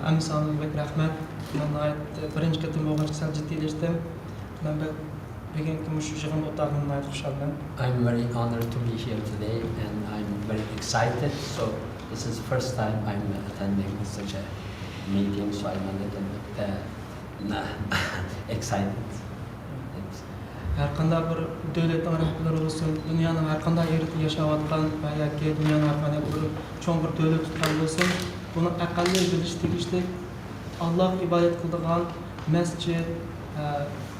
I'm Sami Bek Rahmat. I'm birinci katım boğaçsal ciddileştim. Ben bugünkü müşahidin otağının naydışalım. I'm very honored to be here today, and I'm very excited. So this is the first time I'm attending such a meeting, so I'm a little bit excited. Her qanday bir devletning rahbarlari olsun, dunyoning har qanday yerida yashayotgan va yoki dunyoning har qanday bir cho'ng bir davlat tutgan bo'lsin, buni aqalli bilish tegishli. Alloh ibodat qiladigan masjid,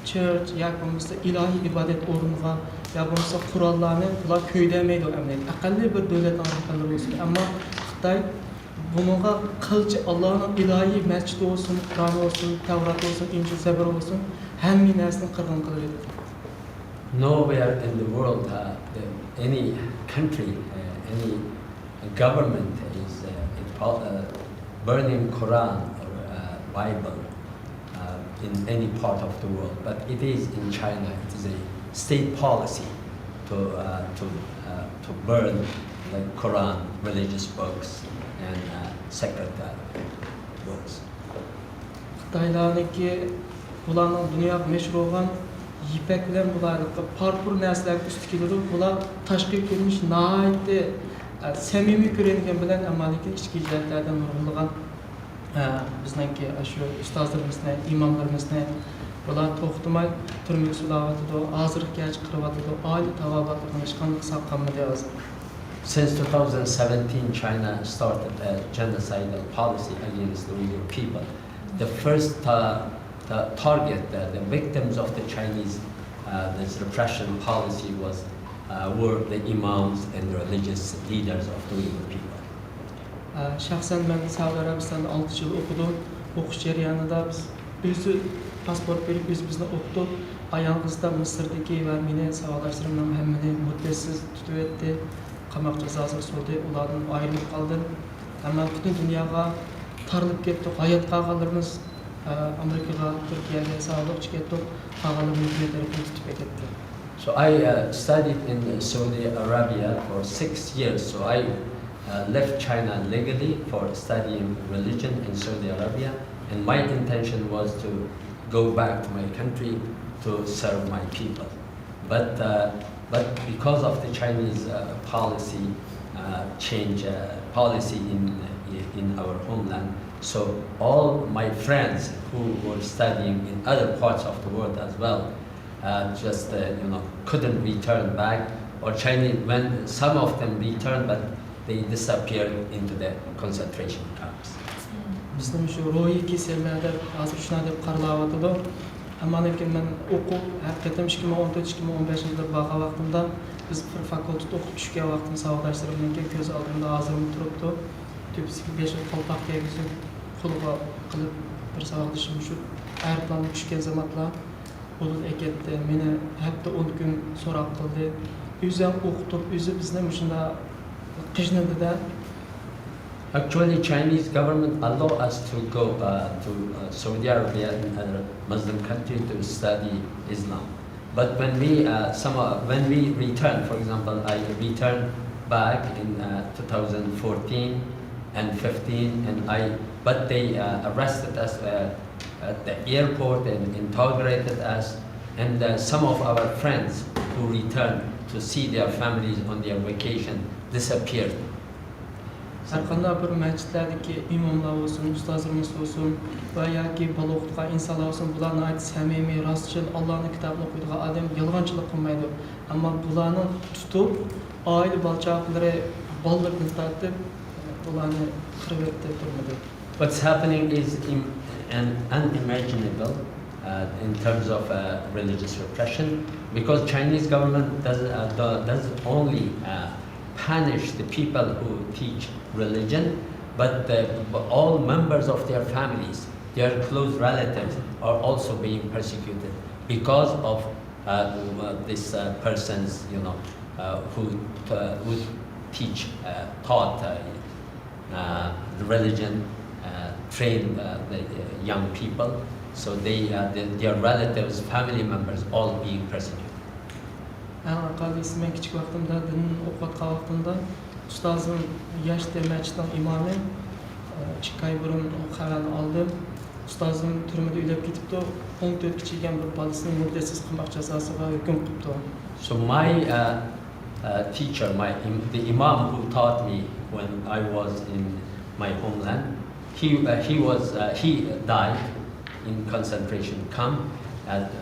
church yoki bo'lmasa ilohiy ibodat o'rniga yoki bo'lmasa qurollarni ular ko'ydamaydi amaliyat. Aqalli bir davlatning rahbarlari bo'lsin, ammo Xitoy bunga qilchi Allohning ilohiy masjidi olsun, Qur'on olsun, Tavrat olsun, Injil, Zabur olsun, hamma narsani qirg'in qiladi. Nowhere in the world, any country, any government is burning Quran or Bible in any part of the world. But it is in China. It is a state policy to burn like Quran, religious books, and sacred books. Xitoylarniki bularning dunyoga mashhur bo'lgan yipak bilan bularga parpur narsalarga ust keladi. Bular tashqi ko'rinish nihoyatda samimiy ko'ringan bilan amaliki ichki jihatlardan nurg'unlagan bizningki shu ustozlarimizni, imomlarimizni bular to'xtamay turmush ulayotdi, hozirgacha qiryotdi, oila tavobat qilishgan hisoblanmadi hozir. Since 2017, China started a genocidal policy against the Uyghur people. the first target, the victims of the Chinese this repression policy were the imams and the religious leaders of the Uyghur people. Şahsen ben Saudi Arabistan'da 6 yıl okudum. Okuş jarayonida biz özü pasport berip bizni okutib, ayağımızda Mısır'daki ve meni savaşlarımdan hemmini mutlesiz tutup etti. Qamoq jazosi soldi, ulardan ayrılıp kaldı. Ama bütün dünyaya tarılıp kettik, hayat qağalarımız Amerika'ya, Türkiye'ye sağlıkçı kettik, qağalarımız hükümetleri tutup etti. So I studied in Saudi Arabia for 6 years. So I left China legally for studying religion in Saudi Arabia, and my intention was to go back to my country to serve my people. But because of the Chinese policy change policy in our homeland, so all my friends who were studying in other parts of the world as well just couldn't return back, or Chinese, when some of them returned, but they disappeared into the concentration camps. Bizim şu ruhi kesellerde hazır şuna dep qaralawatydy. Amma lekin men okup hakikaten 2014-2015 yılda bağa vaqtımda biz bir fakultet okup düşken vaqtım savaşlarım bilen göz aldımda hazırım turupdy. Tüpsik 5 yıl qalpaq kiygiziп qulga qılıp bir savaşım şu aeroplan düşken zamatla bulun eketdi. Meni hepde 10 gün soraq qıldı. Özüm okutup, özü bizden şunda qijnıdı da. Actually, Chinese government allow us to go to Saudi Arabia and other Muslim countries to study Islam. But when we return, for example, I returned back in 2014 and 15, but they arrested us at the airport and interrogated us, and some of our friends who returned to see their families on their vacation disappeared. Sarqanda bir mescitlerdeki imamlar olsun, ustazlarımız olsun ve yoki baloqqa insanlar olsun, bularni ayt samimiy, rostchil, Allohning kitobini o'qiydigan odam yolg'onchilik qilmaydi. Ammo bularni tutib, oila balchaqlari bolalarni tortib, bularni qirib etib turmadi. What's happening is unimaginable in terms of religious repression, because Chinese government does only punish the people who teach religion, but all members of their families, their close relatives, are also being persecuted because of this persons, who taught the religion, train the young people. So their relatives, family members, all being persecuted. Men kichik vaqtimda din o'qiyotgan vaqtimda ustozim yoshda masjidning imomi 2 oy burun xabarni oldim. Ustozim turmada uylab ketibdi. 14 kichikgan bir bolasini muddatsiz qamoq jazosiga hukm qilibdi. So my teacher, the imam who taught me when I was in my homeland, he died in concentration camp.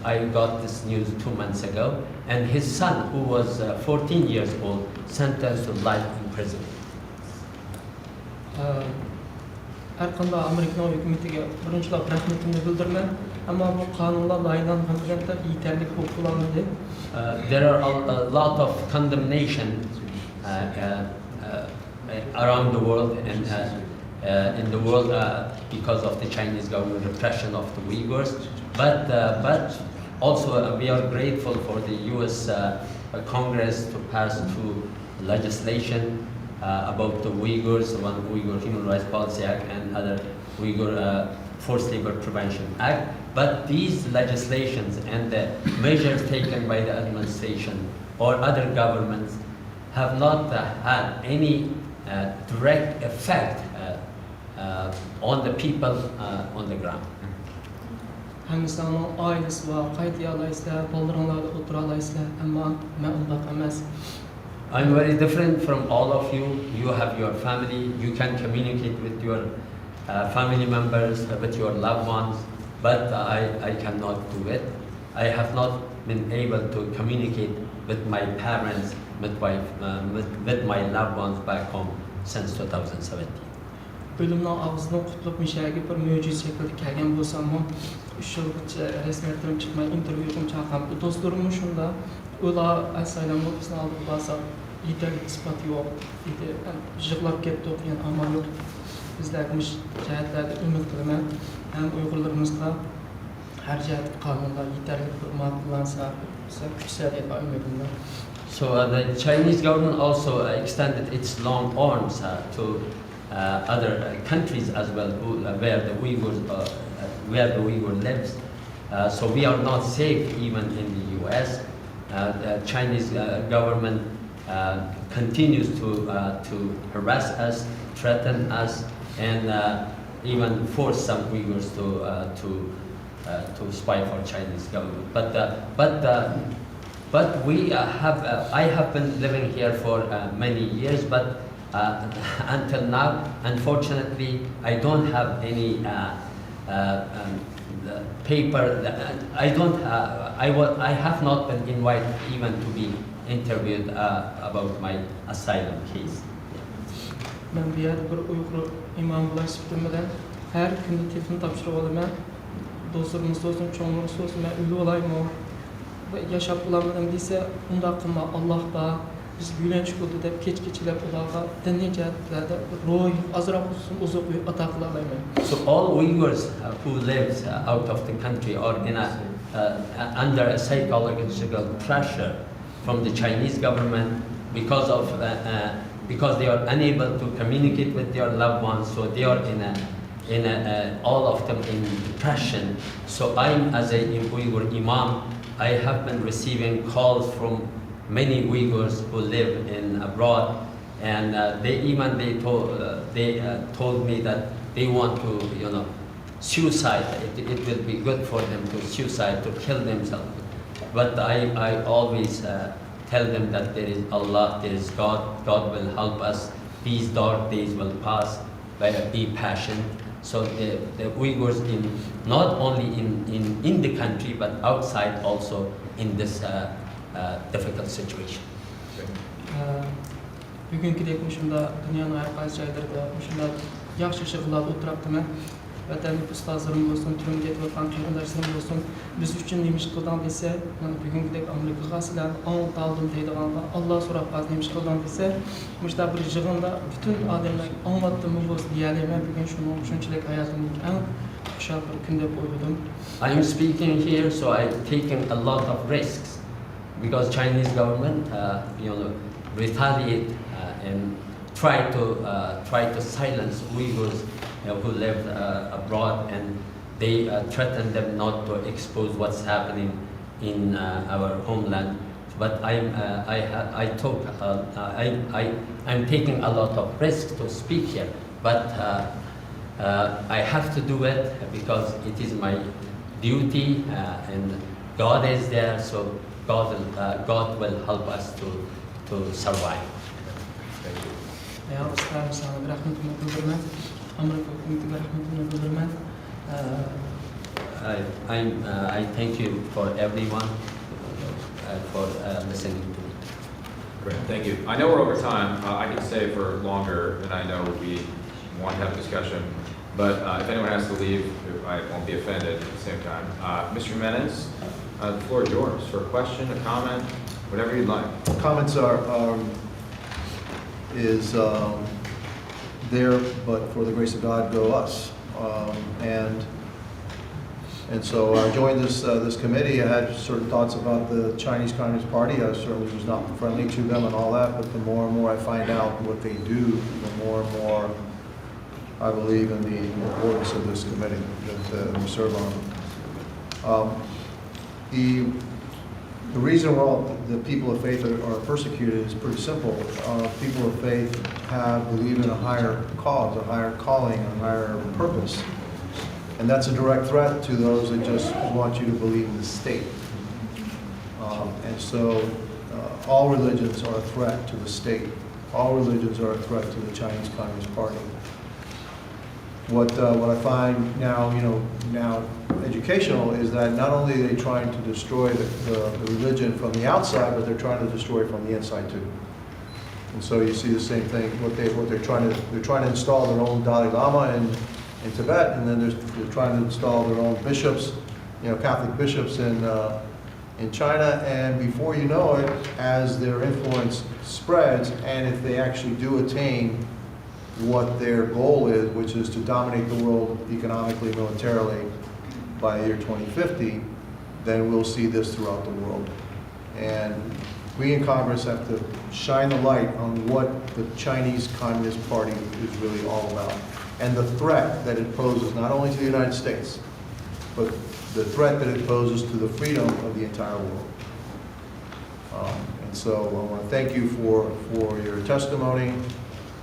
I got this news 2 months ago, and his son, who was 14 years old, sentenced to life in prison. Har qanday Amerikaning hukumatiga birinchilab rahmatimni bildiraman, ammo bu qonunlar aylanganida yetarli qo'llanildi. There are a lot of condemnation around the world and in the world because of the Chinese government repression of the Uyghurs. But also we are grateful for the U.S. Congress to pass through legislation about the Uyghurs, one Uyghur Human Rights Policy Act and other Uyghur Forced Labor Prevention Act. But these legislations and the measures taken by the administration or other governments have not had any direct effect on the people on the ground. Hamısının ailesi var, qaytaya alaysızlar, bolalarla otura alaysızlar, amma mən undaq emas. I'm very different from all of you. You have your family, you can communicate with your family members, with your loved ones, but I cannot do it. I have not been able to communicate with my parents, with my loved ones back home since 2017. ölümden ağzından kutulup müşahede bir möcüz şekilde kelgen bolsam mı 3 yılgacha resmiyetlerim çıkmay intervyum çaqam dostlarım şunda ular asylum ofisini alıp basa yeterli ispat yok dedi jıqlap ketdi yani amal yok bizlermiş cihetlerde ümit qilaman hem Uyg'urlarımızga her cihet qonunda yeterli hurmat qilinsa kuchsa deb umidimda. So the Chinese government also extended its long arms to other countries as well, where the Uyghur lives. So we are not safe even in the U.S. The Chinese government continues to harass us, threaten us, and even force some Uyghurs to spy for Chinese government. But we I have been living here for many years, but until now, unfortunately, I don't have any paper. I have not been invited even to be interviewed about my asylum case. Ben bir yerde bir Uyghur imam bulaşıp durmadan her gün telefon tapşırıp alıyorum. Dostlarımız olsun, çoğunluğumuz olsun, ben ölü olayım o. Yaşap bulamadım deyse, onda kılma Allah da biz gülenç oldu deyip keç-keçilep Allah'a dinle cihetlerde ruh azrak olsun, uzak bir ataklı alayım. So all Uyghurs who lives out of the country are in under a psychological pressure from the Chinese government because they are unable to communicate with their loved ones, so they are all of them in depression. So I'm, as a Uyghur Imam, I have been receiving calls from many Uyghurs who live in abroad, and they told me that they want to, suicide. It will be good for them to suicide, to kill themselves. But I always tell them that there is Allah, there is God. God will help us. These dark days will pass. Be patient. So the Uyghurs, not only in the country but outside also in this difficult situation. Bugünkidek muşunda dünyanın her qaysi joylarida muşunda yaxshi shig'illarda o'tiribdiman. Vatanlik ustozlarim bo'lsin, turmush ketayotgan qarindoshlarim bo'lsin, biz uchun nima ish qilding desa, mana bugünkidek Amerikaga sizlarni oldim deydiganda, Alloh so'rab qaz nima ish qilding desa, mushta bir yig'inda butun odamlar olmadimi bo'lsa deyalaman. Bugun shunchalik hayotimning eng xushal bir kun deb o'yladim. I am speaking here, so I'm taking a lot of risks because Chinese government, retaliate and try to silence Uyghurs who live abroad, and they threaten them not to expose what's happening in our homeland. But I'm taking a lot of risks to speak here, but I have to do it because it is my duty, and God is there, so God will help us to survive. I thank you for everyone for listening to me. Great, thank you. I know we're over time. I could stay for longer, and I know we want to have a discussion. But if anyone has to leave, I won't be offended at the same time. Mr. Menes, the floor is yours for a question, a comment, whatever you'd like. Comments is there, but for the grace of God, go us. And so I joined this committee. I had certain thoughts about the Chinese Communist Party. I certainly was not friendly to them and all that, but the more and more I find out what they do, the more and more I believe in the importance of this committee that we serve on. The reason the people of faith are persecuted is pretty simple. People of faith believe in a higher cause, a higher calling, a higher purpose. And that's a direct threat to those that just want you to believe in the state. And so all religions are a threat to the state. All religions are a threat to the Chinese Communist Party. What I find now educational is that not only are they trying to destroy the religion from the outside, but they're trying to destroy it from the inside too. And so you see the same thing, they're trying to install their own Dalai Lama in Tibet, and then they're trying to install their own bishops, Catholic bishops in China, and before you know it, as their influence spreads, and if they actually do attain what their goal is, which is to dominate the world economically, militarily by the year 2050, then we'll see this throughout the world. And we in Congress have to shine the light on what the Chinese Communist Party is really all about, and the threat that it poses not only to the United States, but the threat that it poses to the freedom of the entire world. And so I want to thank you for your testimony.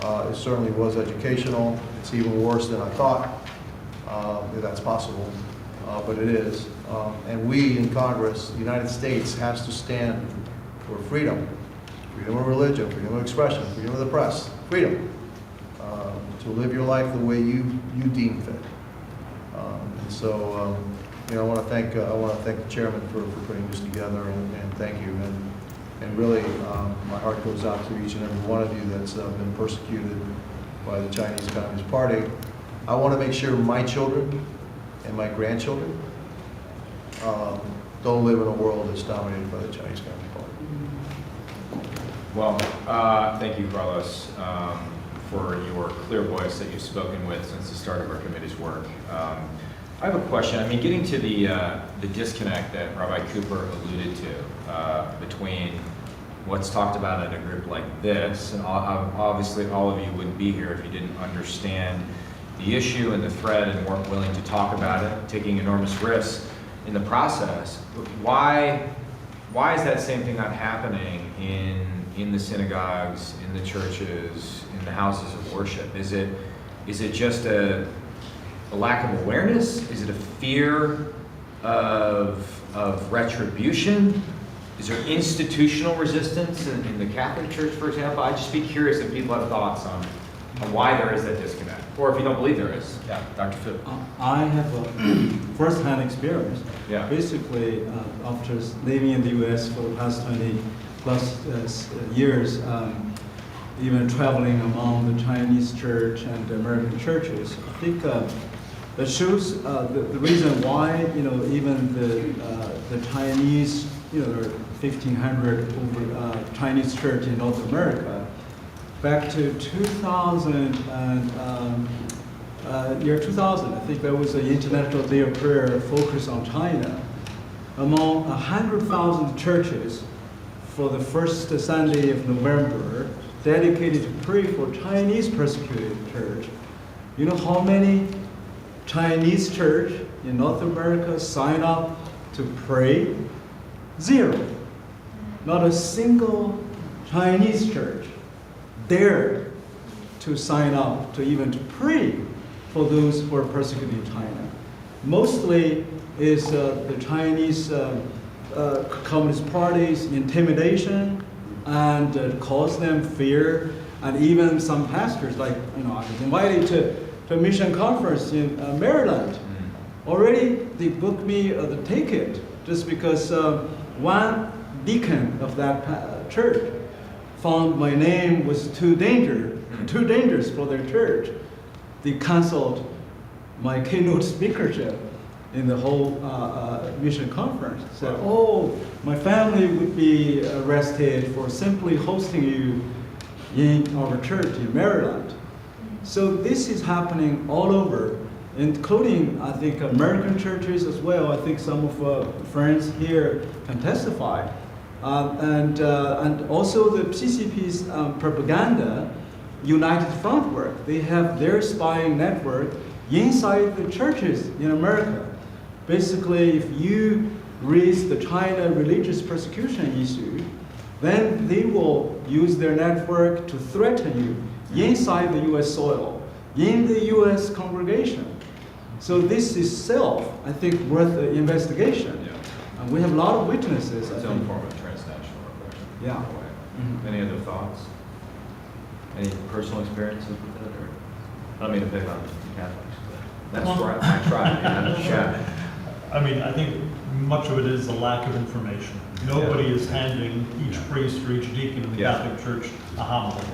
It certainly was educational. It's even worse than I thought, if that's possible, but it is. And we in Congress, the United States, has to stand for freedom, freedom of religion, freedom of expression, freedom of the press, freedom to live your life the way you deem fit. And so, I want to thank the chairman for putting this together, and thank you. And really, my heart goes out to each and every one of you that's been persecuted by the Chinese Communist Party. I want to make sure my children and my grandchildren don't live in a world that's dominated by the Chinese Communist Party. Well, thank you, Carlos, for your clear voice that you've spoken with since the start of our committee's work. I have a question. I mean, getting to the disconnect that Rabbi Cooper alluded to between what's talked about in a group like this, and obviously all of you wouldn't be here if you didn't understand the issue and the threat and weren't willing to talk about it, taking enormous risks in the process. Why is that same thing not happening in the synagogues, in the churches, in the houses of worship? Is it just a lack of awareness? Is it a fear of retribution? Is there institutional resistance in the Catholic Church, for example? I'd just be curious if people have thoughts on why there is that disconnect, or if you don't believe there is. Yeah, Dr. Phil. I have a first-hand experience. Yeah. Basically, after living in the U.S. for the past 20 plus years, even traveling among the Chinese church and the American churches, I think that shows the reason why, even the Chinese, there are 1,500 over Chinese church in North America. Back to 2000 and year 2000, I think there was an International Day of Prayer focused on China. Among 100,000 churches for the first Sunday of November, dedicated to pray for Chinese persecuted church. You know how many Chinese church in North America sign up to pray? 0. Not a single Chinese church dared to sign up to even to pray for those who are persecuted in China. Mostly is the Chinese Communist Party's intimidation and cause them fear, and even some pastors, like, I was invited to a mission conference in Maryland. Already they booked me the ticket just because one deacon of that church found my name was too dangerous for their church. They canceled my keynote speakership in the whole mission conference. Said, oh, my family would be arrested for simply hosting you in our church in Maryland. So this is happening all over, including, I think, American churches as well. I think some of friends here can testify. And also the CCP's propaganda, United Front work. They have their spying network inside the churches in America. Basically, if you raise the China religious persecution issue, then they will use their network to threaten you inside the U.S. soil, in the U.S. congregation. So this is I think, worth investigation. Yeah. And we have a lot of witnesses. It's own form of transnational oppression. Yeah. Mm-hmm. Any other thoughts? Any personal experiences with it? Or, I don't mean to pick on Catholics, but that's where I try. Yeah. I mean, I think much of it is a lack of information. Nobody is handing each priest or each deacon in the Catholic Church a homily.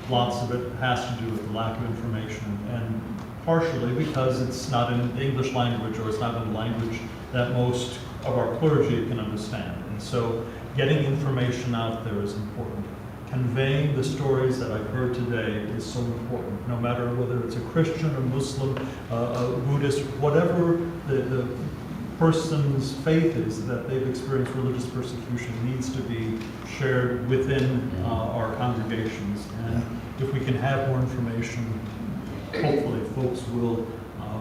Lots of it has to do with the lack of information, and partially because it's not in the English language, or it's not in a language that most of our clergy can understand. And so getting information out there is important. Conveying the stories that I've heard today is so important, no matter whether it's a Christian or Muslim, a Buddhist, whatever the person's faith is that they've experienced religious persecution needs to be shared within our congregations. And if we can have more information, hopefully folks will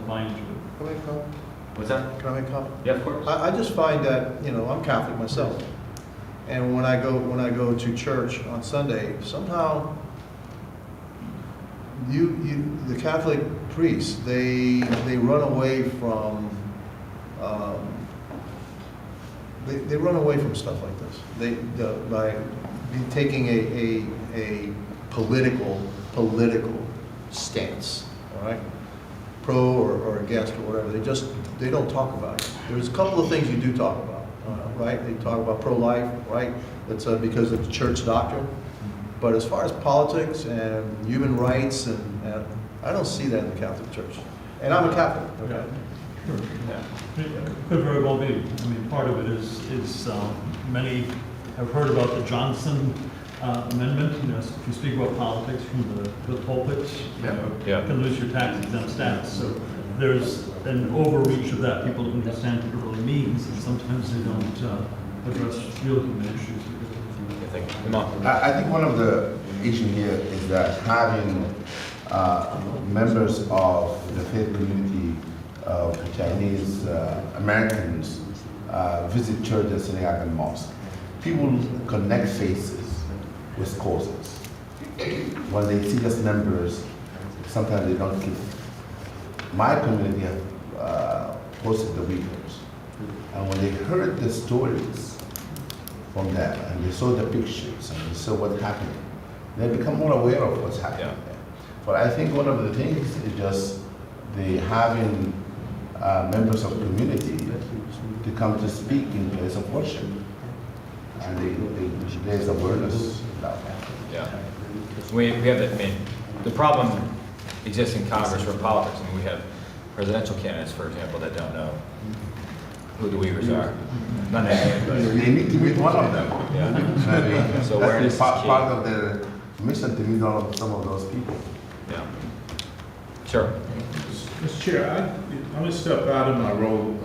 buy into it. Can I make a comment? What's that? Can I make a comment? Yeah, of course. I just find that, you know, I'm Catholic myself. And when I go to church on Sunday, somehow the Catholic priests, they run away from they run away from stuff like this. By taking a political stance, all right, pro or against or whatever. They don't talk about it. There's a couple of things you do talk about. Right? They talk about pro-life, right? That's because of the church doctrine. But as far as politics and human rights, and I don't see that in the Catholic Church. And I'm a Catholic. Okay? Sure. Yeah. It could very well be. I mean, part of it is many have heard about the Johnson Amendment. You know, if you speak about politics from the pulpit, you can lose your tax-exempt status. So there's an overreach of that. People don't understand what it really means, and sometimes they don't address real human issues. I think one of the issues here is that having members of the faith community of Chinese Americans visit churches, synagogue, and mosque. People connect faces with causes. When they see us members, sometimes they don't give. My community hosted the Uyghurs, and when they heard the stories from them, and they saw the pictures, and they saw what's happening, they become more aware of what's happening there. But I think one of the things is just the having members of the community to come to speak in place of worship, and there's awareness about that. Yeah, we have that. I mean, the problem exists in Congress for politics. I mean, we have presidential candidates, for example, that don't know who the Uyghurs are. None of them. They need to meet one of them. Yeah. So awareness is part key. of their mission to meet some of those people. Yeah. Sure. Mr. Chair, I'm going to step out of my role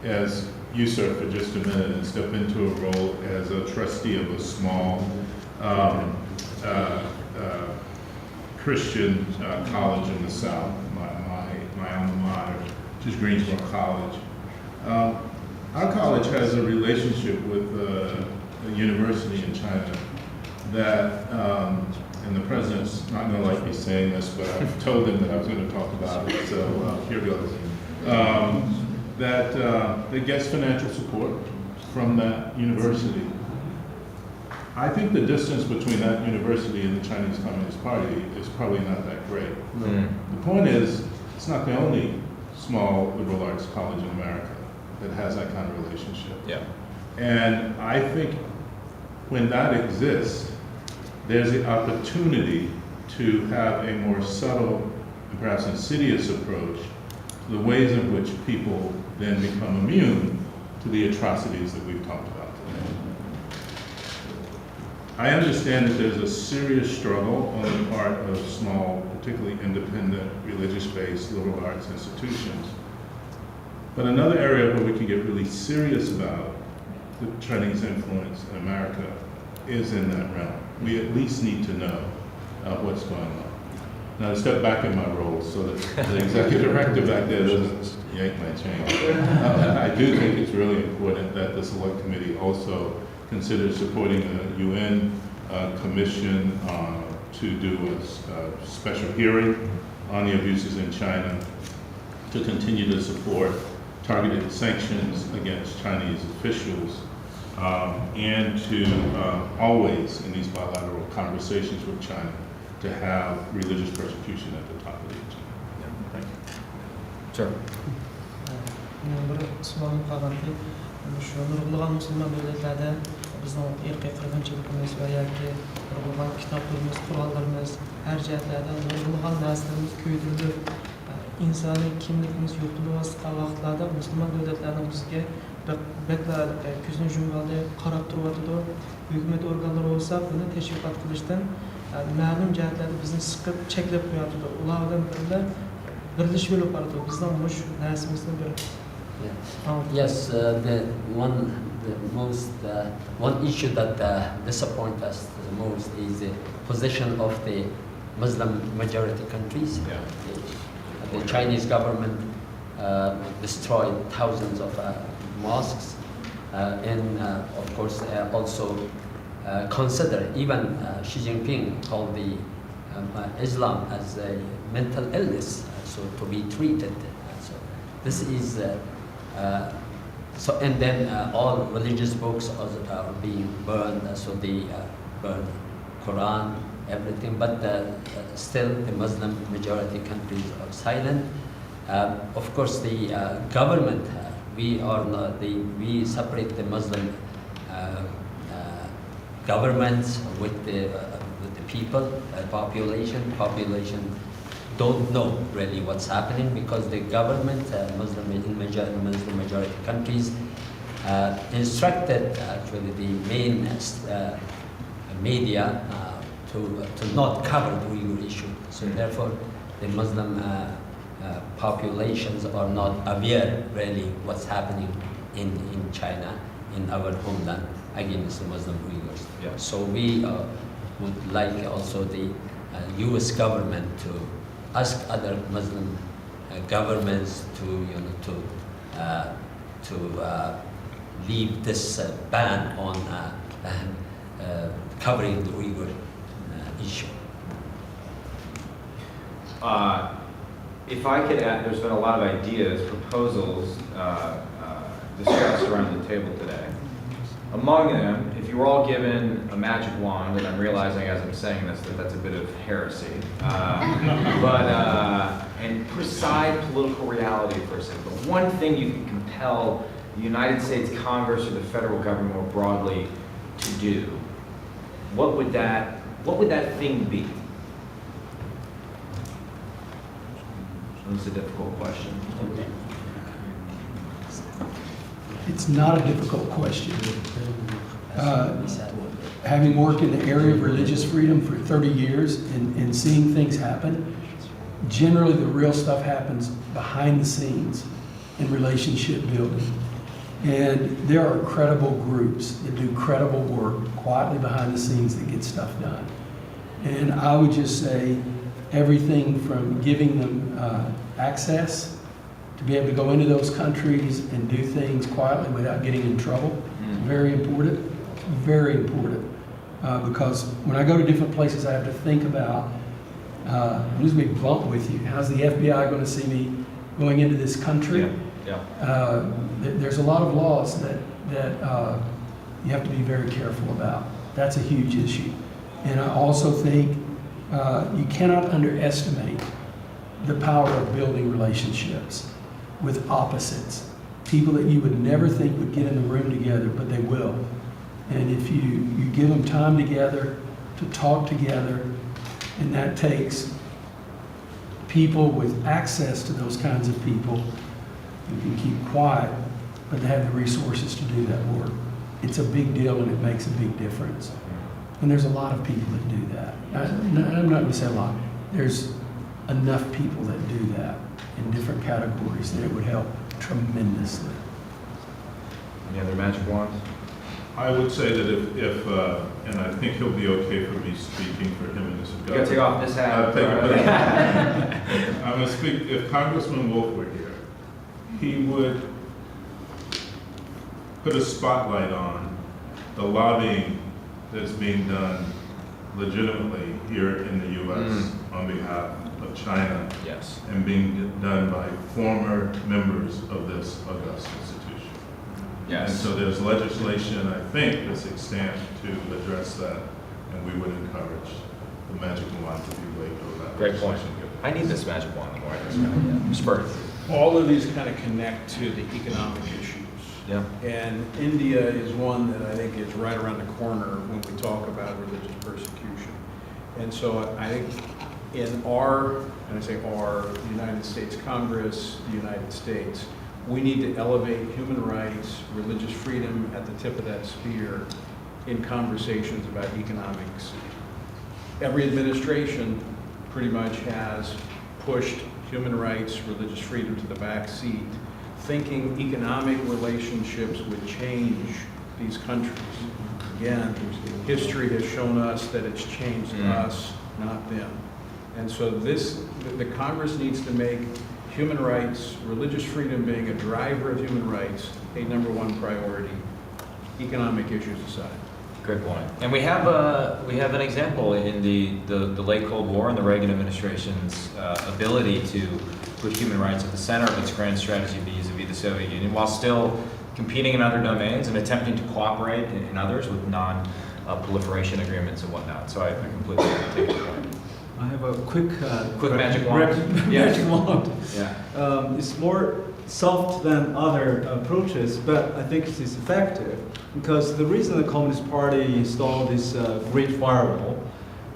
as usurp for just a minute and step into a role as a trustee of a small Christian college in the South, my alma mater, which is Greensboro College. Our college has a relationship with a university in China that, and the president's not going to like me saying this, but I've told him that I was going to talk about it, so here goes. That gets financial support from that university. I think the distance between that university and the Chinese Communist Party is probably not that great. The point is, it's not the only small liberal arts college in America that has that kind of relationship. Yeah. And I think when that exists, there's the opportunity to have a more subtle and perhaps insidious approach to the ways in which people then become immune to the atrocities that we've talked about today. I understand that there's a serious struggle on the part of small, particularly independent, religious-based liberal arts institutions. But another area where we can get really serious about the Chinese influence in America is in that realm. We at least need to know what's going on. Now, to step back in my role so that the executive director back there doesn't yank my chain. I do think it's really important that the Select Committee also consider supporting a UN commission to do a special hearing on the abuses in China, to continue to support targeted sanctions against Chinese officials, and to always, in these bilateral conversations with China, to have religious persecution at the top of the agenda. Yeah, thank you. Sure. Şu nurgulgan Müslüman devletlerde bizning irqiy qirg'inchiligimiz va yoki nurgulgan kitoblarimiz, qurollarimiz har jihatlardan nurgulgan narsalarimiz kuydirilib, insoniy kimligimiz yo'qolayotgan vaqtlarda Müslüman devletlarning bizga beklar ko'zni yumganda qarab turyotidi. Hukumat organlari bo'lsa buni tashviqot qilishdan ma'lum jihatlarda bizni siqib cheklab qo'yotidi. Ulardan birlashib olib boradi. Bizning mush narsamizni bir Yes, one issue that disappoints us the most is the position of the Muslim majority countries. The Chinese government destroyed thousands of mosques, and of course also consider even Xi Jinping called the Islam as a mental illness, so to be treated. So this is so, and then all religious books are being burned, so they burn Quran, everything, but still the Muslim majority countries are silent. Of course, the government, we separate the Muslim governments with the people, population don't know really what's happening because the government, Muslim majority countries, instructed actually the main media to not cover the Uyghur issue. So therefore, the Muslim populations are not aware really what's happening in China, in our homeland, against the Muslim Uyghurs. So we would like also the U.S. government to ask other Muslim governments to leave this ban on covering the Uyghur issue. If I could add, there's been a lot of ideas, proposals discussed around the table today. Among them, if you were all given a magic wand, and I'm realizing as I'm saying this that that's a bit of heresy, and put aside political reality for a second, but one thing you can compel the United States Congress or the federal government more broadly to do, what would that thing be? That's a difficult question. It's not a difficult question. Having worked in the area of religious freedom for 30 years and seeing things happen, generally the real stuff happens behind the scenes in relationship building. And there are credible groups that do credible work quietly behind the scenes that get stuff done. And I would just say everything from giving them access to be able to go into those countries and do things quietly without getting in trouble. Very important, very important. Because when I go to different places, I have to think about, I'm just going to be blunt with you, how's the FBI going to see me going into this country? There's a lot of laws that you have to be very careful about. That's a huge issue. And I also think you cannot underestimate the power of building relationships with opposites. People that you would never think would get in the room together, but they will. And if you give them time together to talk together, and that takes people with access to those kinds of people who can keep quiet, but they have the resources to do that work. It's a big deal and it makes a big difference. And there's a lot of people that do that. I'm not going to say a lot. There's enough people that do that in different categories that it would help tremendously. Any other magic wands? I would say that if and I think he'll be okay for me speaking for him and his government. You gotta take off this hat. I'm going to speak, if Congressman Wolf were here, he would put a spotlight on the lobbying that's being done legitimately here in the U.S. on behalf of China. Yes. And being done by former members of this august institution. Yes. And so there's legislation, I think, that's extant to address that, and we would encourage the magic wand to be waved over that. Great point. I need this magic wand the more I think about it. Spurt. All of these kind of connect to the economic issues. Yeah. And India is one that I think is right around the corner when we talk about religious persecution. And so I think in our, and I say our, United States Congress, the United States, we need to elevate human rights, religious freedom at the tip of that spear in conversations about economics. Every administration pretty much has pushed human rights, religious freedom to the back seat, thinking economic relationships would change these countries. Again, history has shown us that it's changed us, not them. And so the Congress needs to make human rights, religious freedom being a driver of human rights, a #1 priority, economic issues aside. Good point. And we have an example in the late Cold War and the Reagan administration's ability to put human rights at the center of its grand strategy vis-a-vis the Soviet Union, while still competing in other domains and attempting to cooperate in others with non-proliferation agreements and whatnot. So I completely take your point. I have a quick magic wand. Magic wand. Yeah. It's more soft than other approaches, but I think it's effective because the reason the Communist Party installed this Great Firewall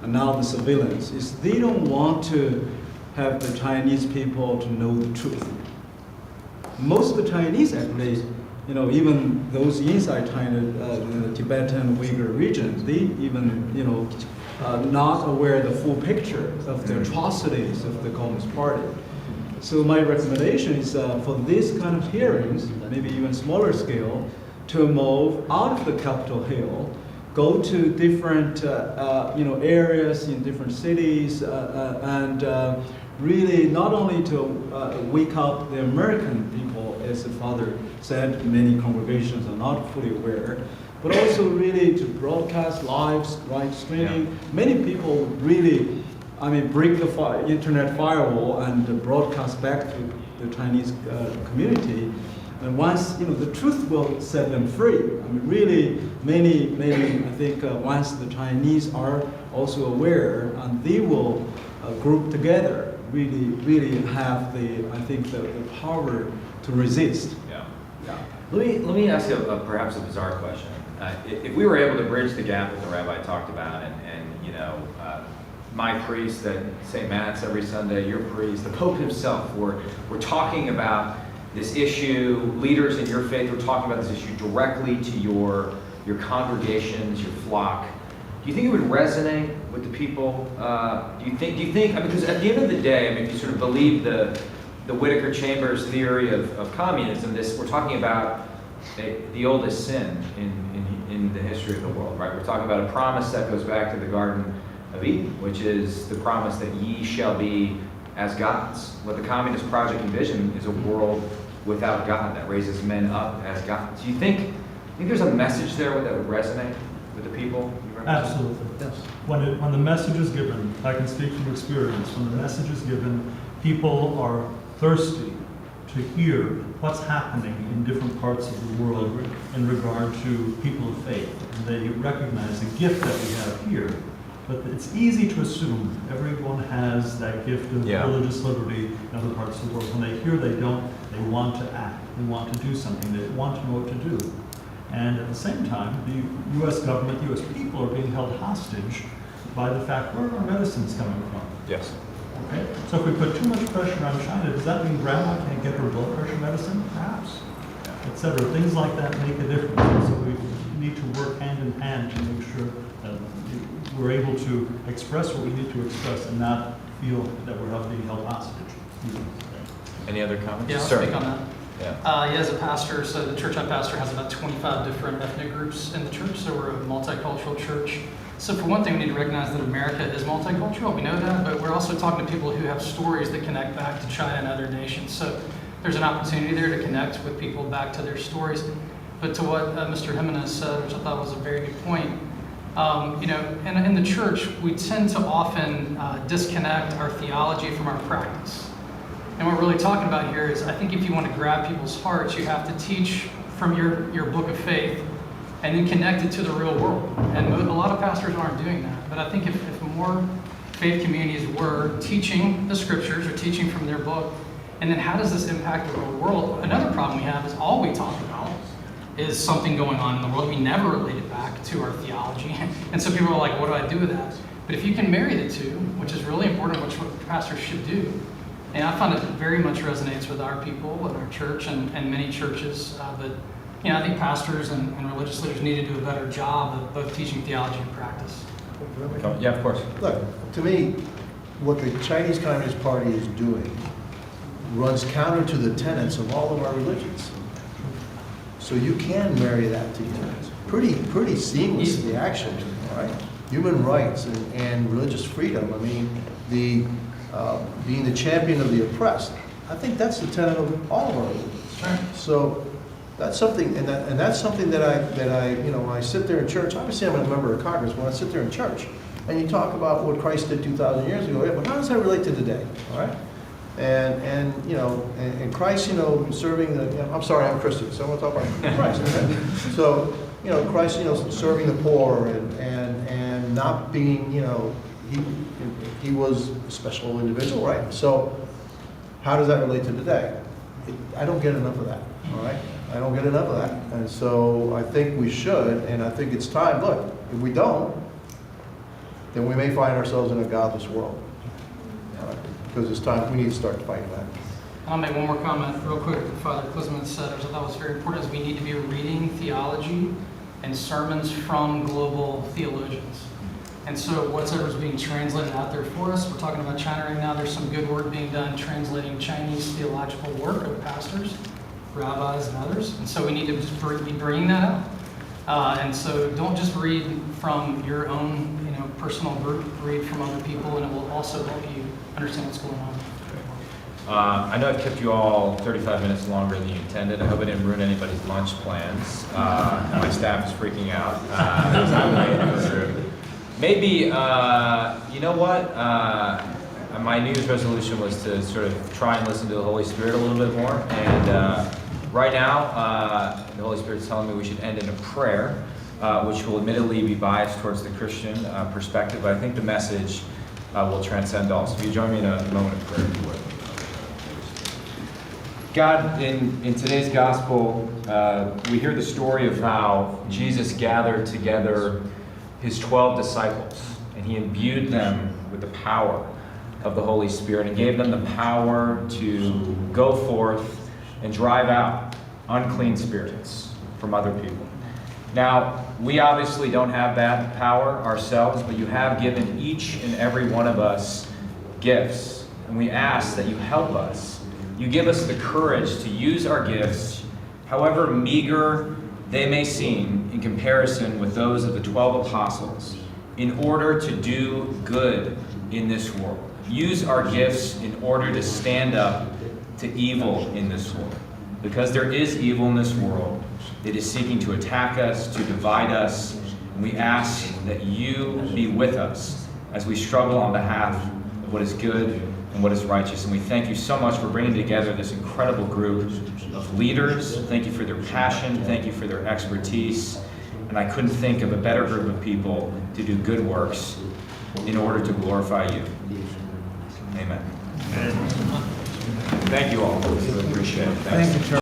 and now the surveillance is they don't want to have the Chinese people to know the truth. Most of the Chinese actually, even those inside China, the Tibetan Uyghur region, they even, not aware of the full picture of the atrocities of the Communist Party. So my recommendation is for these kind of hearings, maybe even smaller scale, to move out of the Capitol Hill, go to different areas in different cities, and really not only to wake up the American people, as the father said, many congregations are not fully aware, but also really to broadcast live streaming. Yeah. Many people really, break the internet firewall and broadcast back to the Chinese community. And once, the truth will set them free. Really, many, I think, once the Chinese are also aware, and they will group together, really have the power to resist. Yeah. Let me ask you perhaps a bizarre question. If we were able to bridge the gap that the rabbi talked about, and my priest at St. Matt's every Sunday, your priest, the Pope himself, we're talking about this issue, leaders in your faith were talking about this issue directly to your congregations, your flock. Do you think it would resonate with the people? Do you think? Because at the end of the day, if you sort of believe the Whittaker Chambers theory of communism, we're talking about the oldest sin in the history of the world, right? We're talking about a promise that goes back to the Garden of Eden, which is the promise that ye shall be as gods. What the Communist Project envisioned is a world without God that raises men up as gods. Do you think there's a message there that would resonate with the people? Absolutely. Yes. When the message is given, I can speak from experience, when the message is given, people are thirsty to hear what's happening in different parts of the world in regard to people of faith. And they recognize the gift that we have here. But it's easy to assume everyone has that gift of religious liberty in other parts of the world. When they hear they want to act, they want to do something, they want to know what to do. And at the same time, the U.S. government, the U.S. people are being held hostage by the fact where our medicine's coming from. Yes. Okay? So if we put too much pressure on China, does that mean grandma can't get her blood pressure medicine? Perhaps. Etc. Things like that make a difference. So we need to work hand in hand to make sure that we're able to express what we need to express and not feel that we're being held hostage. Any other comments? Yeah, I'll speak on that. Yeah. As a pastor, so the church I'm pastor has about 25 different ethnic groups in the church, so we're a multicultural church. So for one thing, we need to recognize that America is multicultural, we know that, but we're also talking to people who have stories that connect back to China and other nations. So there's an opportunity there to connect with people back to their stories. But to what Mr. Jimenez said, which I thought was a very good point, in the church, we tend to often disconnect our theology from our practice. And what we're really talking about here is, I think if you want to grab people's hearts, you have to teach from your book of faith and then connect it to the real world. And a lot of pastors aren't doing that. But I think if more faith communities were teaching the scriptures or teaching from their book, and then how does this impact the real world? Another problem we have is all we talk about is something going on in the world. We never relate it back to our theology. And so people are like, what do I do with that? But if you can marry the two, which is really important, which what pastors should do, and I find it very much resonates with our people and our church and many churches, but I think pastors and religious leaders need to do a better job of both teaching theology and practice. Yeah, of course. Look, to me, what the Chinese Communist Party is doing runs counter to the tenets of all of our religions. So you can marry that together. Pretty seamlessly, actually, all right? Human rights and religious freedom. I mean, being the champion of the oppressed. I think that's the tenet of all of our religions. So that's something, and that's something that I when I sit there in church. Obviously, I'm a member of Congress. When I sit there in church, and you talk about what Christ did 2,000 years ago, yeah, but how does that relate to today? All right. And Christ, serving the, I'm sorry, I'm Christian, so I want to talk about Christ. Okay? So, Christ, serving the poor and not being, he was a special individual, right? So, how does that relate to today? I don't get enough of that, all right? I don't get enough of that. And so, I think we should, and I think it's time. Look, if we don't, then we may find ourselves in a godless world. Because it's time, we need to start fighting that. I'll make one more comment real quick that Father Klisman said, which I thought was very important, is we need to be reading theology and sermons from global theologians. And so whatever's being translated out there for us, we're talking about China right now, there's some good work being done translating Chinese theological work of pastors, rabbis, and others. And so we need to just be bringing that up. And so don't just read from your own personal group, read from other people, and it will also help you understand what's going on. I know I've kept you all 35 minutes longer than you intended. I hope I didn't ruin anybody's lunch plans. My staff is freaking out. Maybe, you know what? My New Year's resolution was to sort of try and listen to the Holy Spirit a little bit more. And right now, the Holy Spirit's telling me we should end in a prayer, which will admittedly be biased towards the Christian perspective, but I think the message will transcend all. So if you join me in a moment of prayer, if you would. God, in today's gospel, we hear the story of how Jesus gathered together his 12 disciples, and he imbued them with the power of the Holy Spirit and gave them the power to go forth and drive out unclean spirits from other people. Now, we obviously don't have that power ourselves, but you have given each and every one of us gifts, and we ask that you help us. You give us the courage to use our gifts, however meager they may seem in comparison with those of the 12 apostles, in order to do good in this world. Use our gifts in order to stand up to evil in this world. Because there is evil in this world. It is seeking to attack us, to divide us, and we ask that you be with us as we struggle on behalf of what is good and what is righteous. And we thank you so much for bringing together this incredible group of leaders. Thank you for their passion. Thank you for their expertise. And I couldn't think of a better group of people to do good works in order to glorify you. Amen. Thank you all. Really appreciate it. Thanks. Thank you, Chair.